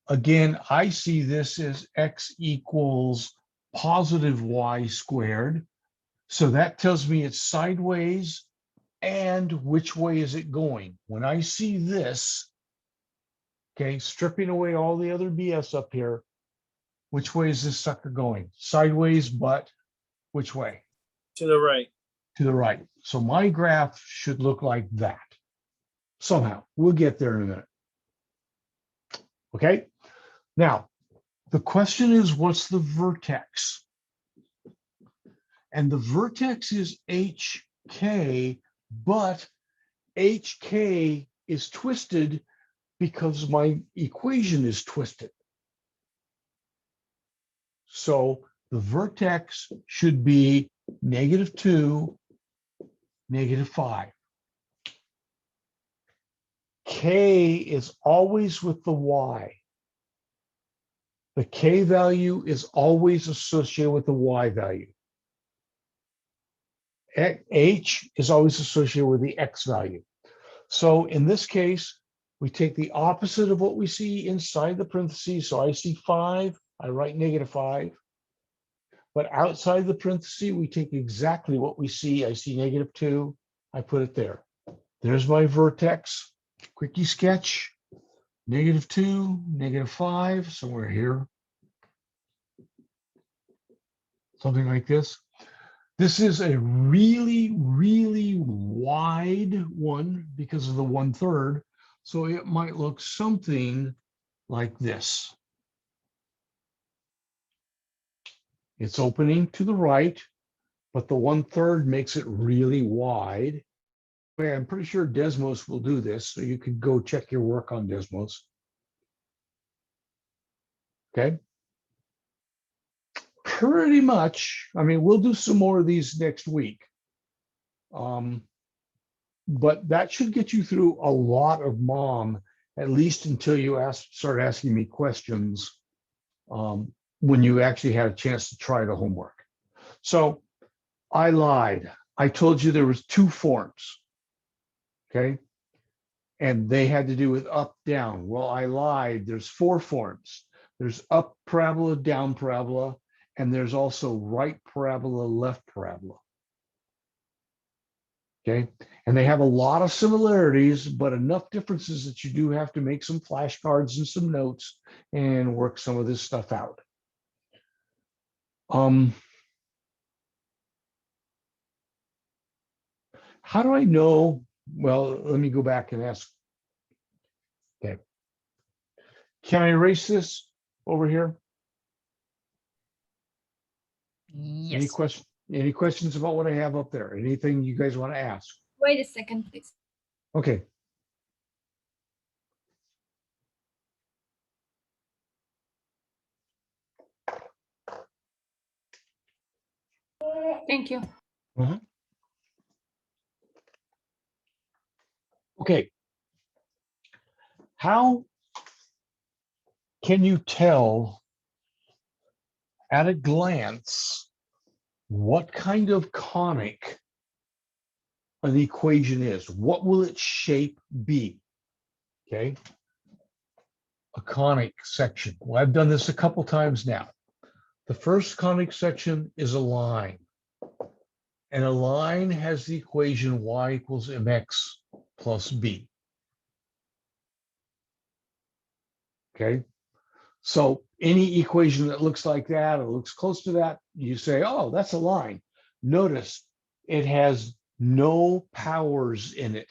again, I see this as x equals positive y squared. So that tells me it's sideways. And which way is it going? When I see this, okay, stripping away all the other BS up here, which way is this sucker going? Sideways, but which way? To the right. To the right. So my graph should look like that. Somehow, we'll get there in a minute. Okay, now the question is, what's the vertex? And the vertex is HK, but HK is twisted because my equation is twisted. So the vertex should be -2, -5. K is always with the Y. The K value is always associated with the Y value. H is always associated with the X value. So in this case, we take the opposite of what we see inside the parentheses. So I see 5, I write -5. But outside the parenthesis, we take exactly what we see. I see -2, I put it there. There's my vertex, quickie sketch, -2, -5, somewhere here. Something like this. This is a really, really wide one because of the 1/3. So it might look something like this. It's opening to the right, but the 1/3 makes it really wide. I'm pretty sure Desmos will do this, so you can go check your work on Desmos. Okay. Pretty much. I mean, we'll do some more of these next week. But that should get you through a lot of mom, at least until you start asking me questions when you actually had a chance to try the homework. So I lied. I told you there was 2 forms. Okay. And they had to do with up, down. Well, I lied. There's 4 forms. There's up parabola, down parabola, and there's also right parabola, left parabola. Okay. And they have a lot of similarities, but enough differences that you do have to make some flashcards and some notes and work some of this stuff out. How do I know? Well, let me go back and ask. Okay. Can I erase this over here? Any Yes. any questions about what I have up there? Anything you guys want to ask? Wait a second, please. Okay. Thank you. Okay. How can you tell at a glance what kind of conic an equation is? What will its shape be? Okay. A conic section. Well, I've done this a couple times now. The first conic section is a line. And a line has the equation y equals mx plus b. Okay. So any equation that looks like that or looks close to that, you say, oh, that's a line. Notice it has no powers in it.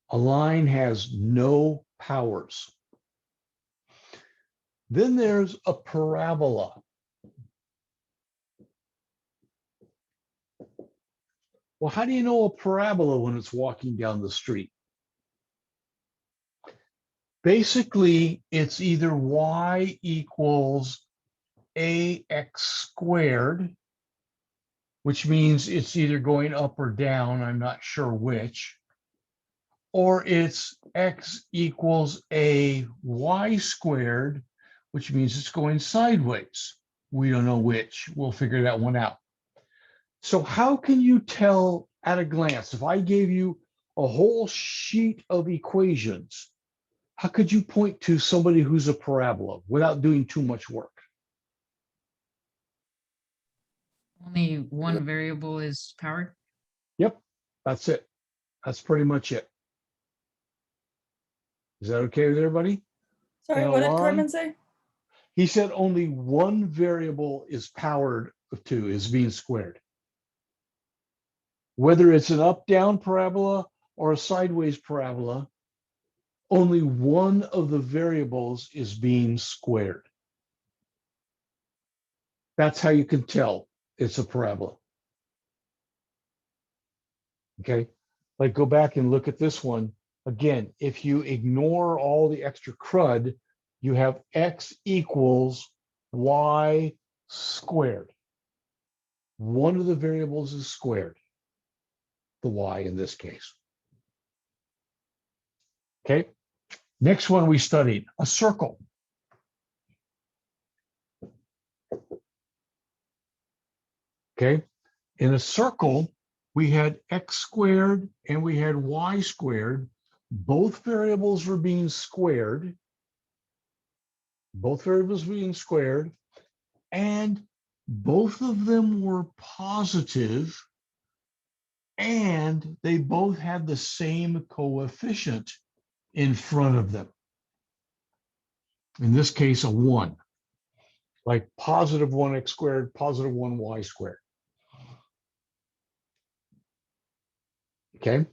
A line has no powers. Then there's a parabola. Well, how do you know a parabola when it's walking down the street? Basically, it's either y equals ax squared, which means it's either going up or down, I'm not sure which, or it's x equals a y squared, which means it's going sideways. We don't know which. We'll figure that one out. So how can you tell at a glance, if I gave you a whole sheet of equations, how could you point to somebody who's a parabola without doing too much work? Only one variable is powered. Yep, that's it. That's pretty much it. Is that okay with everybody? Sorry, And a what did line? Carmen say? He said only one variable is powered to, is being squared. Whether it's an up-down parabola or a sideways parabola, only one of the variables is being squared. That's how you can tell it's a parabola. Okay, like go back and look at this one. Again, if you ignore all the extra crud, you have x equals y squared. One of the variables is squared, the y in this case. Okay, next one we studied, a circle. Okay, in a circle, we had x squared and we had y squared. Both variables were being squared. Both variables being squared, and both of them were positive, and they both had the same coefficient in front of them. In this case, a 1, like positive 1x squared, positive 1y squared. Okay.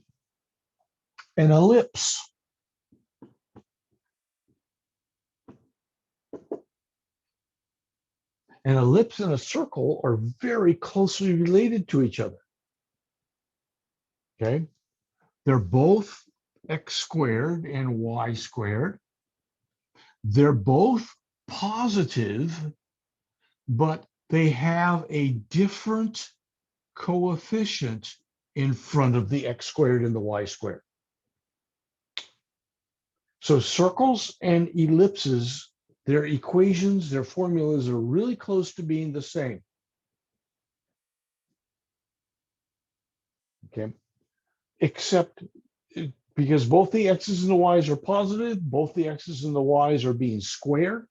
An ellipse. An ellipse and a circle are very closely related to each other. Okay. They're both x squared and y squared. They're both positive, but they have a different coefficient in front of the x squared and the y squared. So circles and ellipses, their equations, their formulas are really close to being the same. Okay, except because both the x's and the y's are positive, both the x's and the y's are being squared.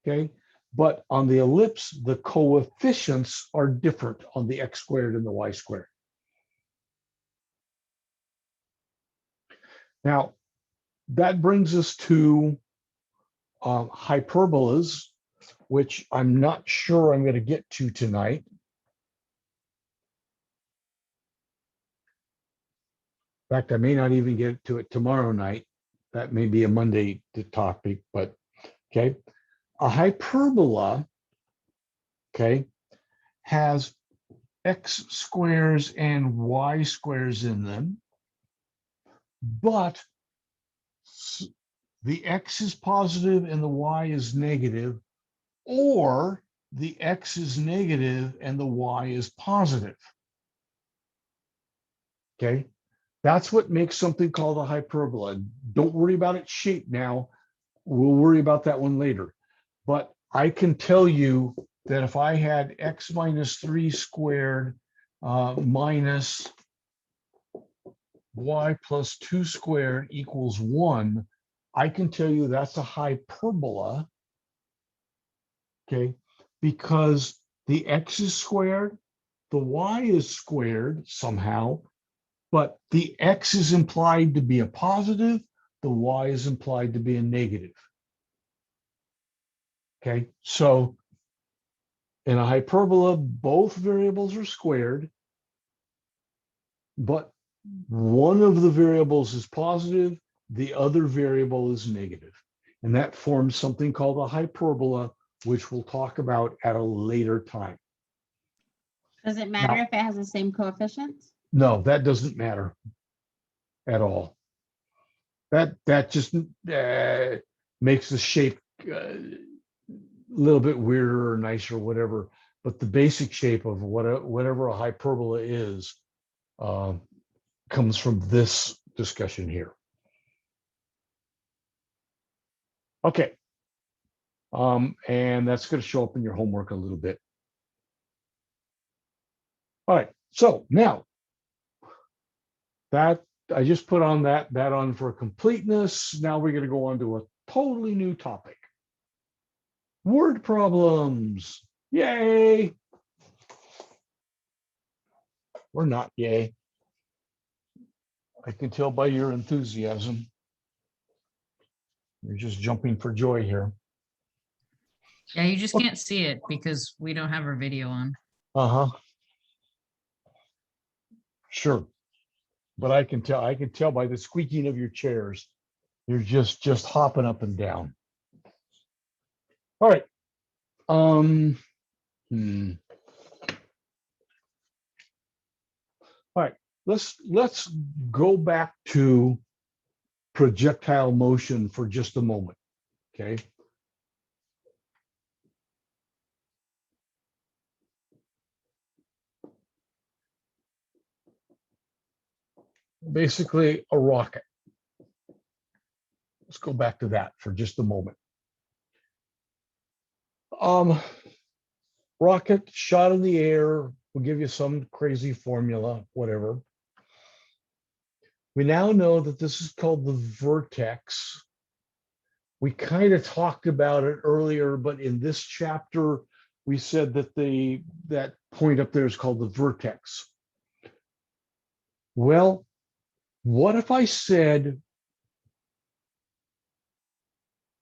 Okay, but on the ellipse, the coefficients are different on the x squared and the y squared. Now, that brings us to hyperbolas, which I'm not sure I'm going to get to tonight. In fact, I may not even get to it tomorrow night. That may be a Monday topic, but okay. A hyperbola, okay, has x squares and y squares in them, but the x is positive and the y is negative, or the x is negative and the y is positive. Okay, That's what makes something called a hyperbola. Don't worry about its shape now. We'll worry about that one later. But I can tell you that if I had x minus 3 squared minus y plus 2 squared equals 1, I can tell you that's a hyperbola, okay? Because the x is squared, the y is squared somehow, but the x is implied to be a positive, the y is implied to be a negative. Okay, so in a hyperbola, both variables are squared, but one of the variables is positive, the other variable is negative. And that forms something called a hyperbola, which we'll talk about at a later time. Does it matter Now- if it has the same coefficients? No, that doesn't matter at all. That just makes the shape a little bit weirder or nicer, whatever. But the basic shape of whatever a hyperbola is comes from this discussion here. Okay. And that's going to show up in your homework a little bit. All right. So now that I just put on that on for completeness. Now we're going to go on to a totally new topic. Word problems. Yay. Or not yay. I can tell by your enthusiasm. You're just jumping for joy here. Yeah, you just can't see it because we don't have our video on. Uh-huh. Sure. But I can tell by the squeaking of your chairs. You're just hopping up and down. All right. All right. Let's go back to projectile motion for just a moment. Okay. Basically a rocket. Let's go back to that for just a moment. Rocket shot in the air. We'll give you some crazy formula, whatever. We now know that this is called the vertex. We kind of talked about it earlier, but in this chapter, we said that that point up there is called the vertex. Well, what if I said,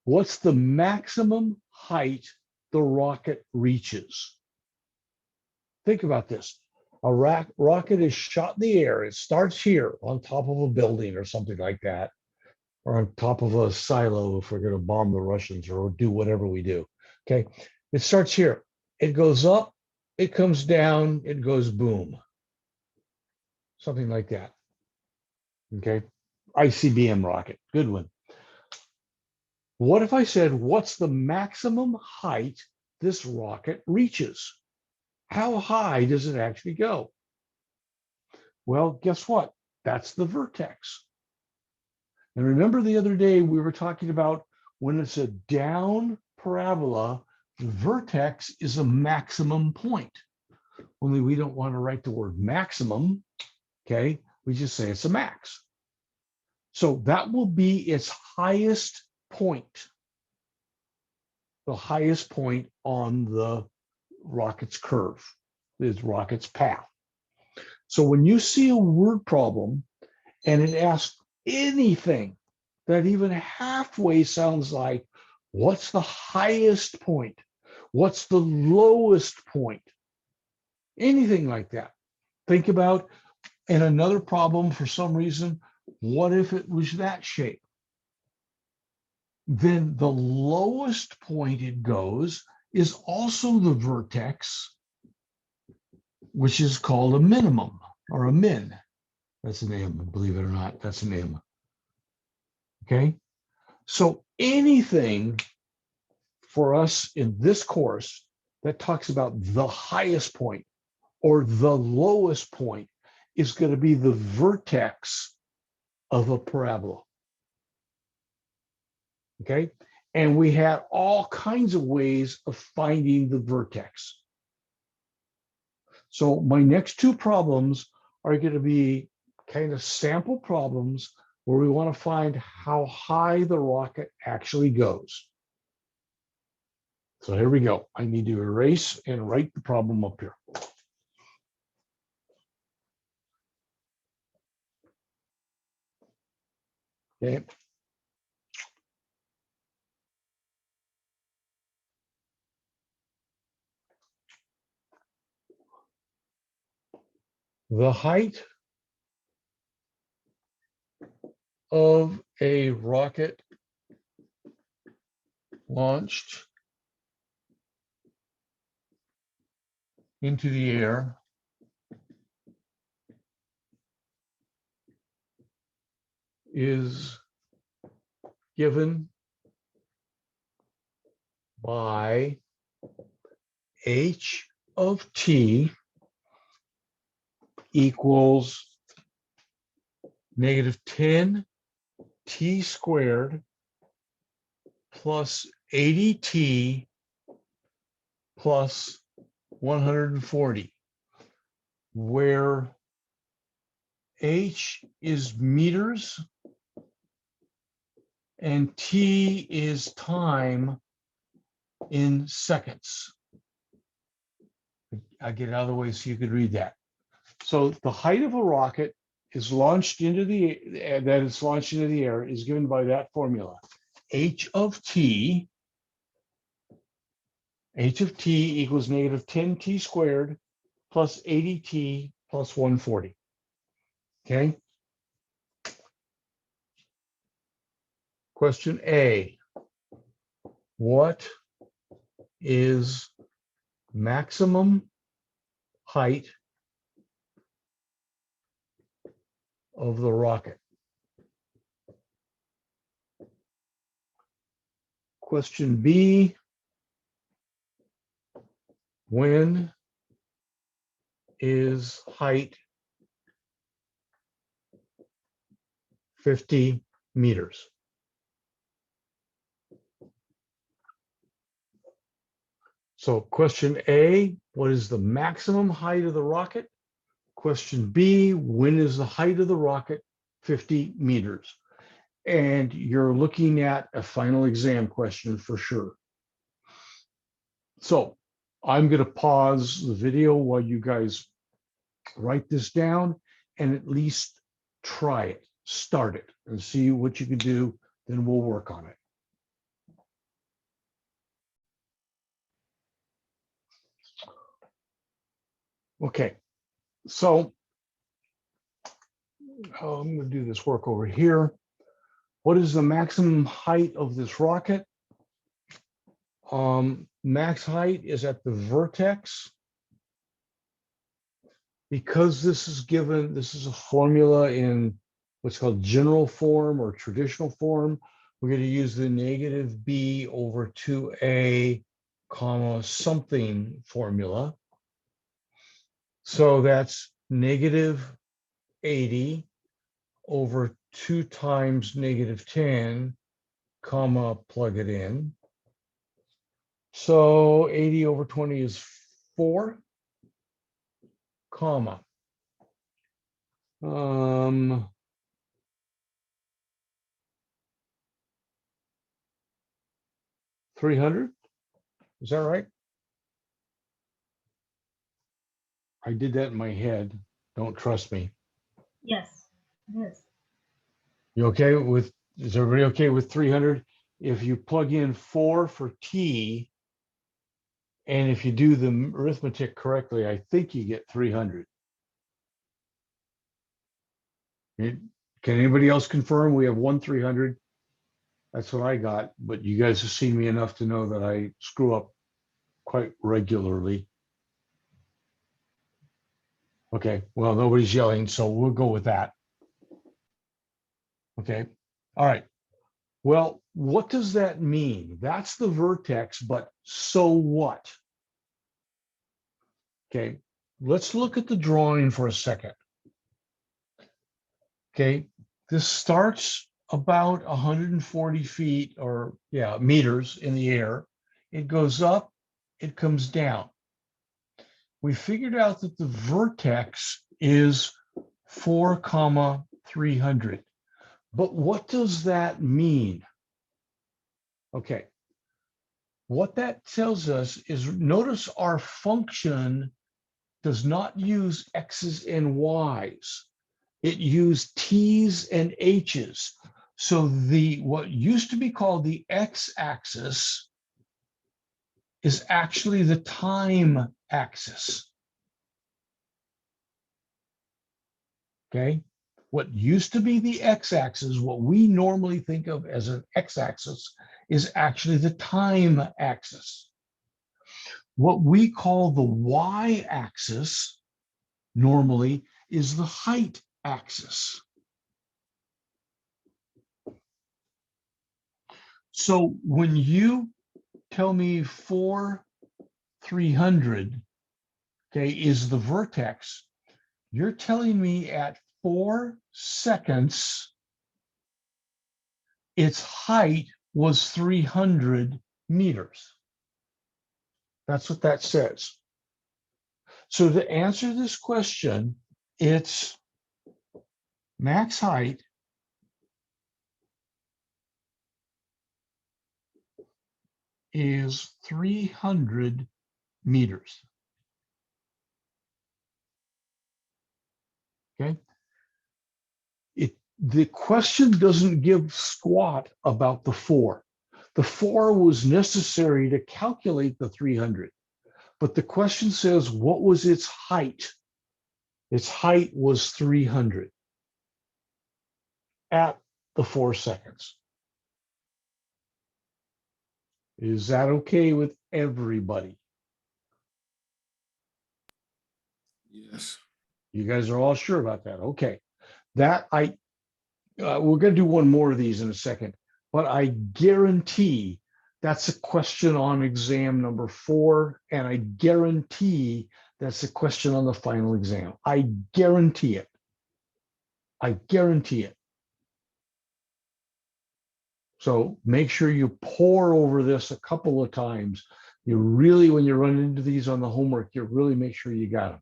what's the maximum height the rocket reaches? Think about this. A rocket is shot in the air. It starts here on top of a building or something like that, or on top of a silo if we're going to bomb the Russians or do whatever we do. Okay. It starts here. It goes up, it comes down, it goes boom. Something like that. Okay. ICBM rocket. Good one. What if I said, what's the maximum height this rocket reaches? How high does it actually go? Well, guess what? That's the vertex. And remember the other day we were talking about when it's a down parabola, the vertex is a maximum point. Only we don't want to write the word maximum, okay? We just say it's a max. So that will be its highest point, the highest point on the rocket's curve, is rocket's path. So when you see a word problem and it asks anything that even halfway sounds like, what's the highest point? What's the lowest point? Anything like that. Think about, and another problem for some reason, what if it was that shape? Then the lowest point it goes is also the vertex, which is called a minimum or a min. That's a name, believe it or not, that's a name. Okay, so anything for us in this course that talks about the highest point or the lowest point is going to be the vertex of a parabola. Okay, and we had all kinds of ways of finding the vertex. So my next two problems are going to be kind of sample problems where we want to find how high the rocket actually goes. So here we go. I need to erase and write the problem up here. Okay. The height of a rocket launched into the air is given by h of t equals -10 t squared plus 80t plus 140, where h is meters and t is time in seconds. I get it out of the way so you could read that. So the height of a rocket is launched into the air is given by that formula. H of t equals -10t squared plus 80t plus 140. Okay. Question A. What is maximum height of the rocket? Question B. When is height 50 meters? So question A, what is the maximum height of the rocket? Question B, when is the height of the rocket 50 meters? And you're looking at a final exam question for sure. So I'm going to pause the video while you guys write this down and at least try it, start it, and see what you can do. Then we'll work on it. Okay, so I'm going to do this work over here. What is the maximum height of this rocket? Max height is at the vertex. Because this is given, this is a formula in what's called general form or traditional form, we're going to use the -b over 2a comma something formula. So that's -80 over 2 times -10 comma plug it in. So 80 over 20 is 4 comma 300. Is that right? I did that in my head. Don't trust me. Yes, it is. You okay with, is everybody okay with 300? If you plug in 4 for T, and if you do the arithmetic correctly, I think you get 300. Can anybody else confirm? We have 300. That's what I got, but you guys have seen me enough to know that I screw up quite regularly. Okay, well, nobody's yelling, so we'll go with that. Okay, all right. Well, what does that mean? That's the vertex, but so what? Okay, let's look at the drawing for a second. Okay, this starts about 140 feet or meters in the air. It goes up, it comes down. We figured out that the vertex is 4,300. But what does that mean? Okay. What that tells us is, notice our function does not use X's and Y's. It used T's and H's. So what used to be called the X-axis is actually the time axis. Okay. What used to be the X-axis, what we normally think of as an X-axis, is actually the time axis. What we call the Y-axis normally is the height axis. So when you tell me 4,300, okay, is the vertex, you're telling me at 4 seconds, its height was 300 meters. That's what that says. So to answer this question, its max height is 300 meters. Okay. The question doesn't give squat about the 4. The 4 was necessary to calculate the 300. But the question says, what was its height? Its height was 300 at the 4 seconds. Is that okay with everybody? Yes. You guys are all sure about that? Okay. That we're going to do one more of these in a second, but I guarantee that's a question on exam number 4, and I guarantee that's a question on the final exam. I guarantee it. I guarantee it. So make sure you pore over this a couple of times. You really, when you run into these on the homework, you really make sure you got them.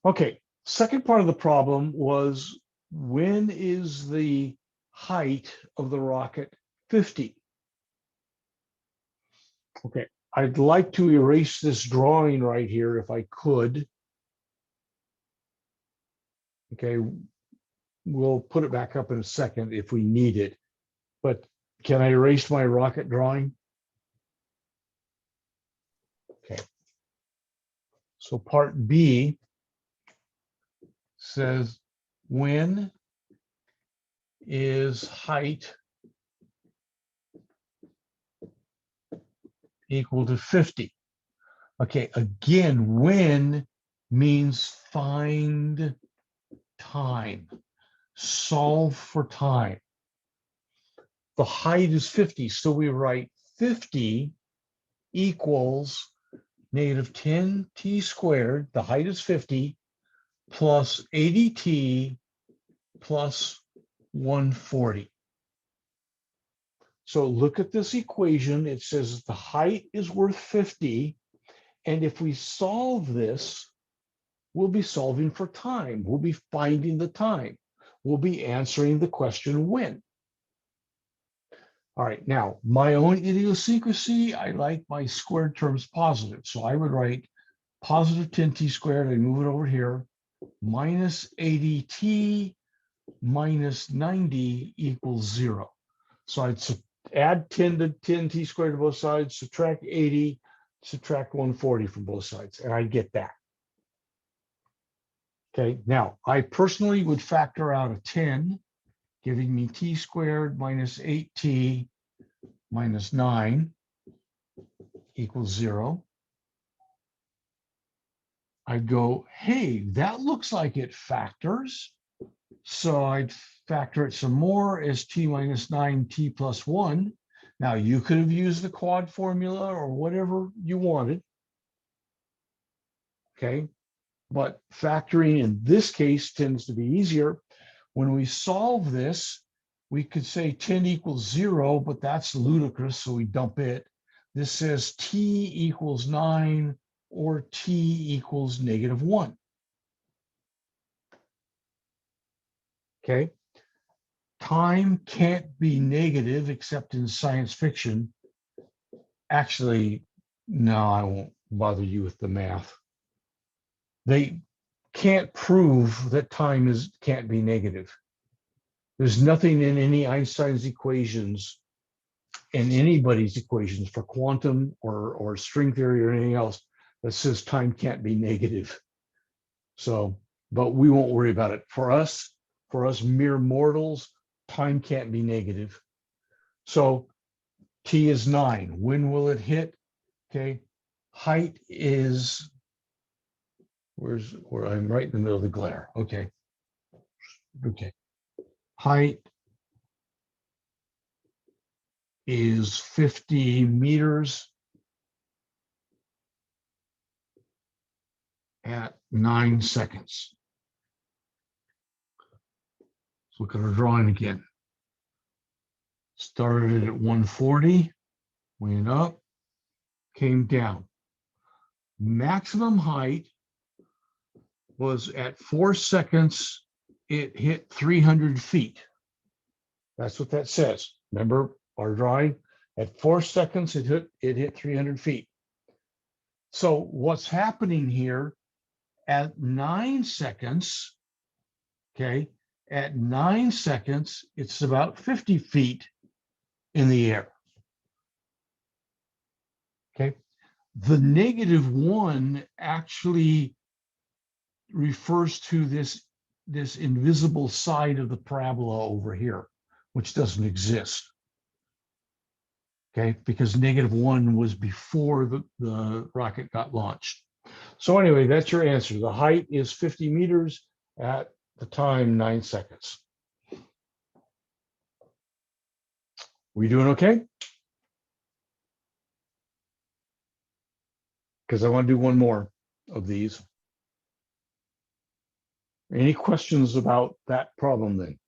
Okay, second part of the problem was, when is the height of the rocket 50? Okay, I'd like to erase this drawing right here if I could. Okay, we'll put it back up in a second if we need it, but can I erase my rocket drawing? Okay. So part B says, when is height equal to 50? Okay, again, when means find time, solve for time. The height is 50, so we write 50 equals negative 10t squared, the height is 50, plus 80t plus 140. So look at this equation. It says the height is worth 50. And if we solve this, we'll be solving for time. We'll be finding the time. We'll be answering the question when. All right, now my own idiosyncrasy, I like my squared terms positive. So I would write positive 10t squared, I move it over here, minus 80t minus 90 equals 0. So I'd add 10 to 10t squared to both sides, subtract 80, subtract 140 from both sides, and I get that. Okay, now I personally would factor out a 10, giving me t squared minus 8t minus 9 equals 0. I'd go, hey, that looks like it factors. So I'd factor it some more as t minus 9t plus 1. Now you could have used the quad formula or whatever you wanted. Okay. but factoring in this case tends to be easier. When we solve this, we could say 10 equals 0, but that's ludicrous, so we dump it. This says t equals 9 or t equals -1. Okay. Time can't be negative except in science fiction. Actually, no, I won't bother you with the math. They can't prove that time can't be negative. There's nothing in any Einstein's equations, in anybody's equations for quantum or string theory or anything else that says time can't be negative. So, but we won't worry about it. For us mere mortals, time can't be negative. So t is 9. When will it hit? Okay. Height is, where I'm right in the middle of the glare. Okay. Okay. Height is 50 meters at 9 seconds. Let's look at our drawing again. Started at 140, went up, came down. Maximum height was at 4 seconds, it hit 300 feet. That's what that says. Remember our drawing? At 4 seconds, it hit 300 feet. So what's happening here at 9 seconds, okay, at 9 seconds, it's about 50 feet in the air. Okay. The -1 actually refers to this invisible side of the parabola over here, which doesn't exist. Okay, because -1 was before the rocket got launched. So anyway, that's your answer. The height is 50 meters at the time 9 seconds. We doing okay? Because I want to do one more of these. Any questions about that problem then?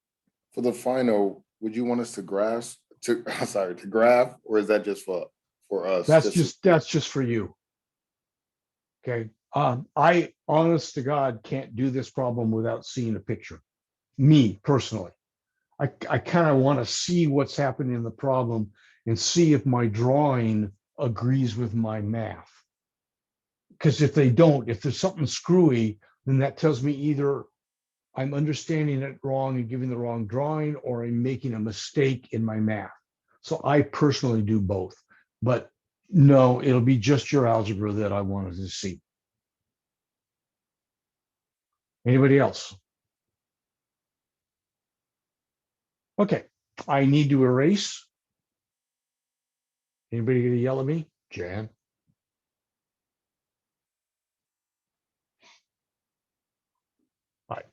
For the final, would you want us to graph, to graph, or is that just for us? That's just for you. Okay. I, honest to God, can't do this problem without seeing a picture. Me personally, I kind of want to see what's happening in the problem and see if my drawing agrees with my math. Because if they don't, if there's something screwy, then that tells me either I'm understanding it wrong and giving the wrong drawing, or I'm making a mistake in my math. So I personally do both. But no, it'll be just your algebra that I wanted to see. Anybody else? Okay, I need to erase. Anybody gonna yell at me? Jan? All right.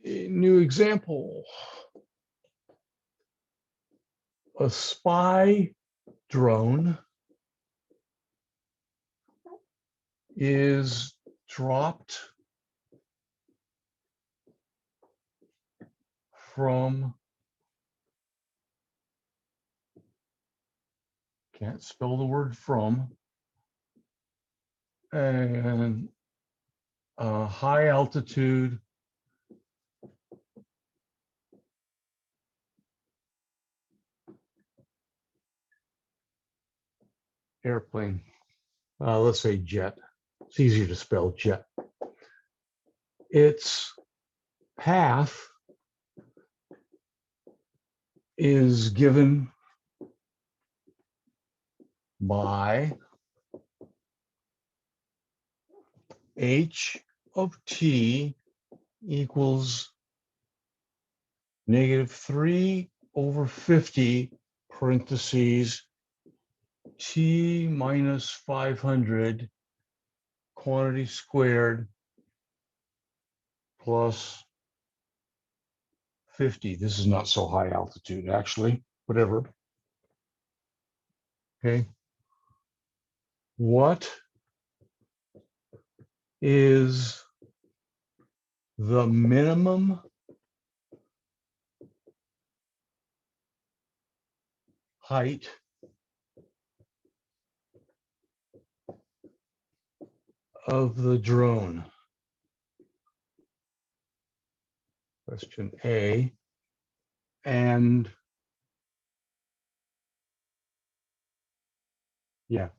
New example. A spy drone is dropped from, can't spell the word from, and a high altitude airplane. Let's say jet. It's easier to spell jet. Its path is given by h of t equals -3/50 parentheses t minus 500 quantity squared plus 50. This is not so high altitude, actually, whatever. Okay. What is the minimum height of the drone? Question A. And yeah,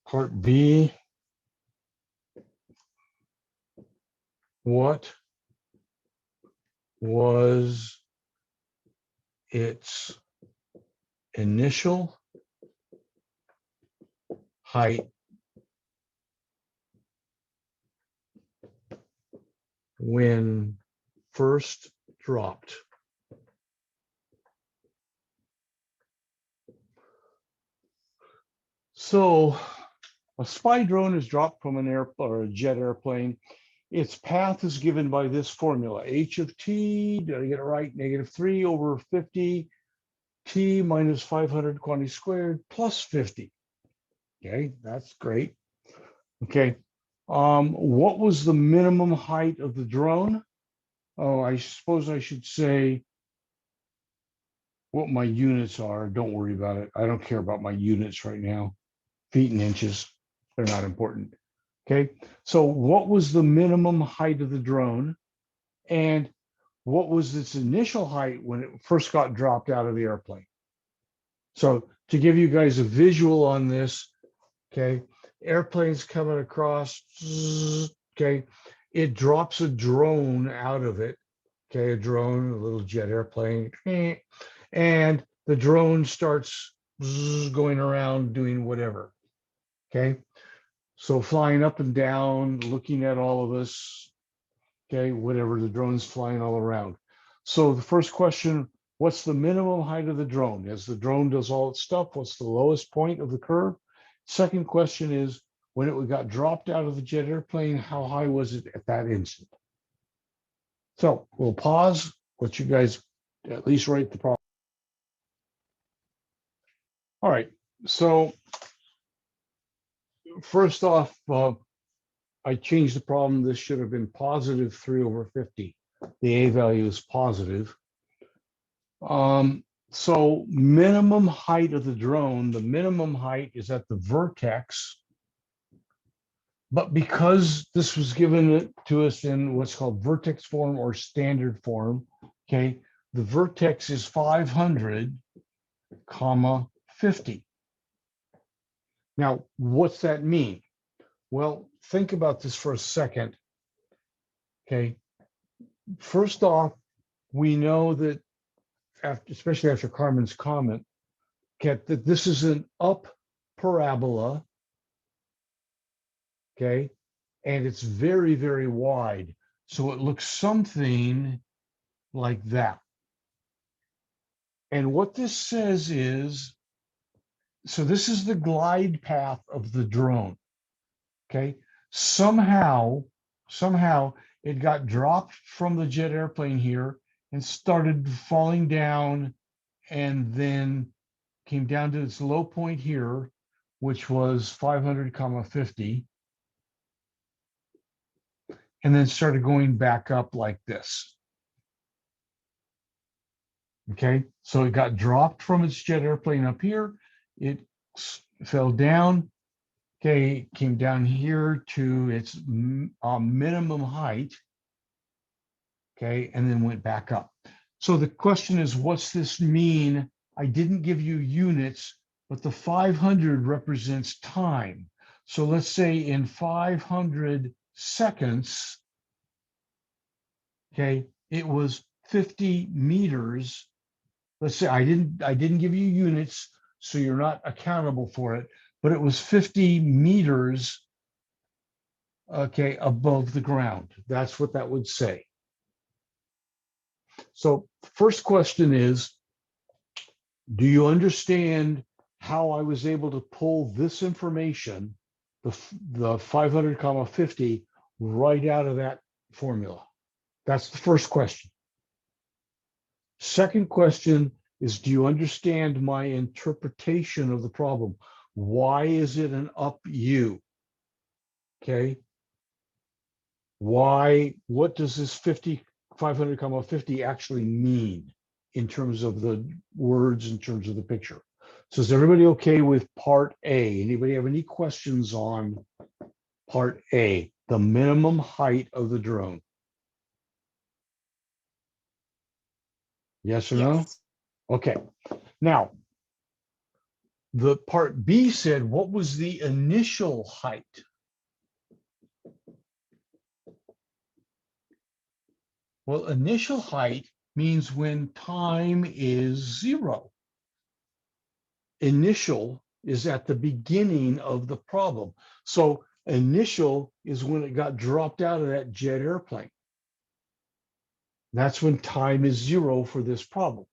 part B. What was its initial height when first dropped? So a spy drone is dropped from an or a jet airplane. Its path is given by this formula, h of t, did I get it right? -3/50, t minus 500 quantity squared plus 50. Okay, that's great. Okay, what was the minimum height of the drone? Oh, I suppose I should say what my units are. Don't worry about it. I don't care about my units right now. Feet and inches, they're not important. Okay, so what was the minimum height of the drone? And what was its initial height when it first got dropped out of the airplane? So to give you guys a visual on this, okay, airplane's coming across, okay, it drops a drone out of it, okay, a drone, a little jet airplane, and the drone starts going around doing whatever, okay? So flying up and down, looking at all of us, okay, whatever, the drone's flying all around. So the first question, what's the minimum height of the drone? As the drone does all its stuff, what's the lowest point of the curve? Second question is, when it got dropped out of the jet airplane, how high was it at that instant? So we'll pause, let you guys at least write the problem. All right, so first off, I changed the problem. This should have been +3/50. The A value is positive. So minimum height of the drone, the minimum height is at the vertex. But because this was given to us in what's called vertex form or standard form, okay, the vertex is 500, 50. Now, what's that mean? Well, think about this for a second. Okay. First off, we know that especially after Carmen's comment, that this is an up parabola, okay, and it's very, very wide. So it looks something like that. And what this says is, so this is the glide path of the drone, okay? Somehow it got dropped from the jet airplane here and started falling down and then came down to its low point here, which was 500, 50, and then started going back up like this. Okay, so it got dropped from its jet airplane up here. It fell down, okay, came down here to its minimum height, okay, and then went back up. So the question is, what's this mean? I didn't give you units, but the 500 represents time. So let's say in 500 seconds, okay, it was 50 meters. Let's say I didn't give you units, so you're not accountable for it, but it was 50 meters, okay, above the ground. That's what that would say. So first question is, do you understand how I was able to pull this information, the 500 comma 50, right out of that formula? That's the first question. Second question is, do you understand my interpretation of the problem? Why is it an up U? Okay. Why, what does this 500 comma 50 actually mean in terms of the words, in terms of the picture? So is everybody okay with part A? Anybody have any questions on part A, the minimum height of the drone? Yes or no? Yes. Okay. Now, the part B said, what was the initial height? Well, initial height means when time is 0. Initial is at the beginning of the problem. So initial is when it got dropped out of that jet airplane. That's when time is 0 for this problem.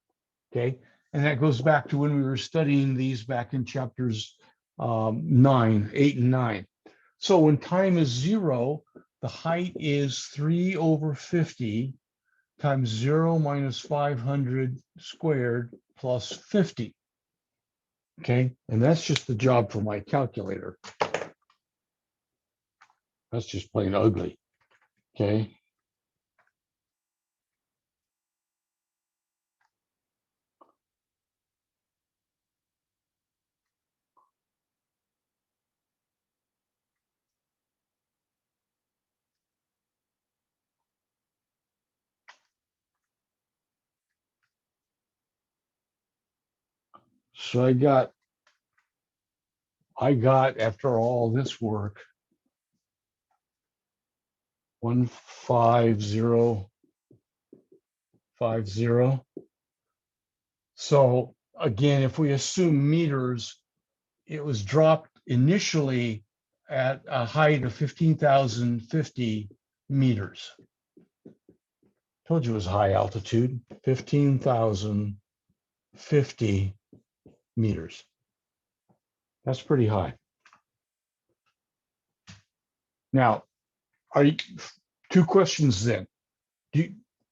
Okay. And that goes back to when we were studying these back in chapters 8 and 9. So when time is 0, the height is 3 over 50 times 0 minus 500 squared plus 50. Okay, and that's just the job for my calculator. That's just plain ugly. Okay. So I got after all this work 15050. So again, if we assume meters, it was dropped initially at a height of 15,050 meters. Told you it was high altitude, 15,050 meters. That's pretty high. Now, are you, two questions then?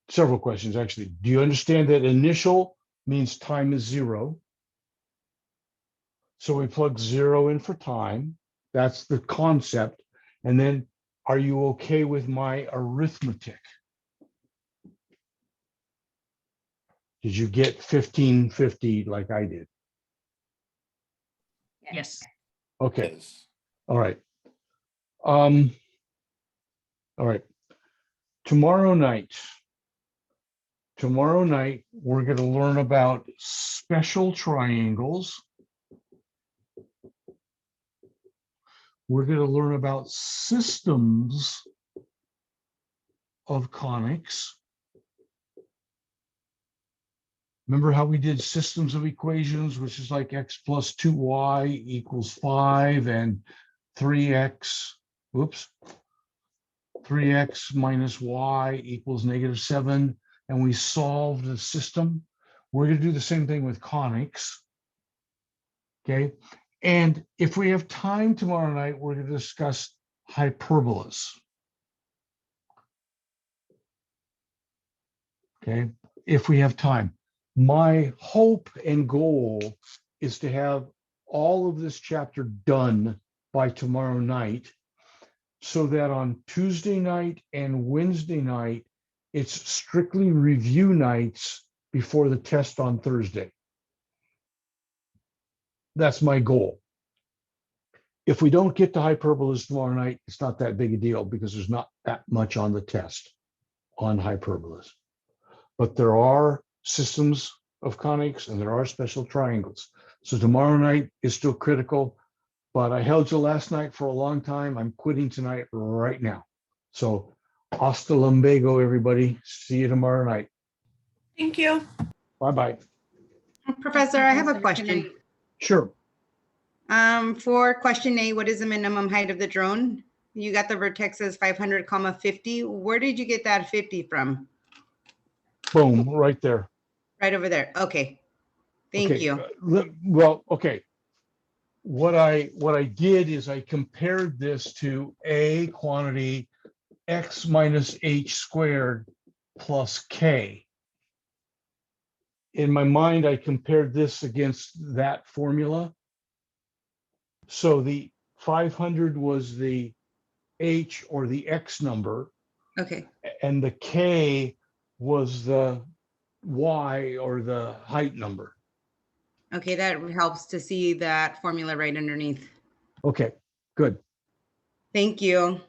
Several questions actually. Do you understand that initial means time is 0? So we plug 0 in for time. That's the concept. And then, are you okay with my arithmetic? Did you get 1550 like I did? Yes. Okay. Yes. All right. All right. Tomorrow night, we're going to learn about special triangles. We're going to learn about systems of conics. Remember how we did systems of equations, which is like x plus 2y equals 5 and 3x minus y equals -7, and we solved the system. We're going to do the same thing with conics. Okay. And if we have time tomorrow night, we're going to discuss hyperbolas. Okay. If we have time. My hope and goal is to have all of this chapter done by tomorrow night, so that on Tuesday night and Wednesday night, it's strictly review nights before the test on Thursday. That's my goal. If we don't get to hyperbolas tomorrow night, it's not that big a deal because there's not that much on the test on hyperbolas. But there are systems of conics and there are special triangles. So tomorrow night is still critical, but I held you last night for a long time. I'm quitting tonight right now. So hasta lumbago, everybody. See you tomorrow night. Thank you. Bye-bye. Professor, I have a question. Sure. For question A, what is the minimum height of the drone? You got the Vertex as 500, 50. Where did you get that 50 from? Boom, right there. Right over there. Okay. Thank Okay, you. Well, okay. What I did is I compared this to a quantity x minus h squared plus k. In my mind, I compared this against that formula. So the 500 was the h or the x number, Okay. and the k was the y or the height number. Okay, that helps to see that formula right underneath. Okay, good. Thank you.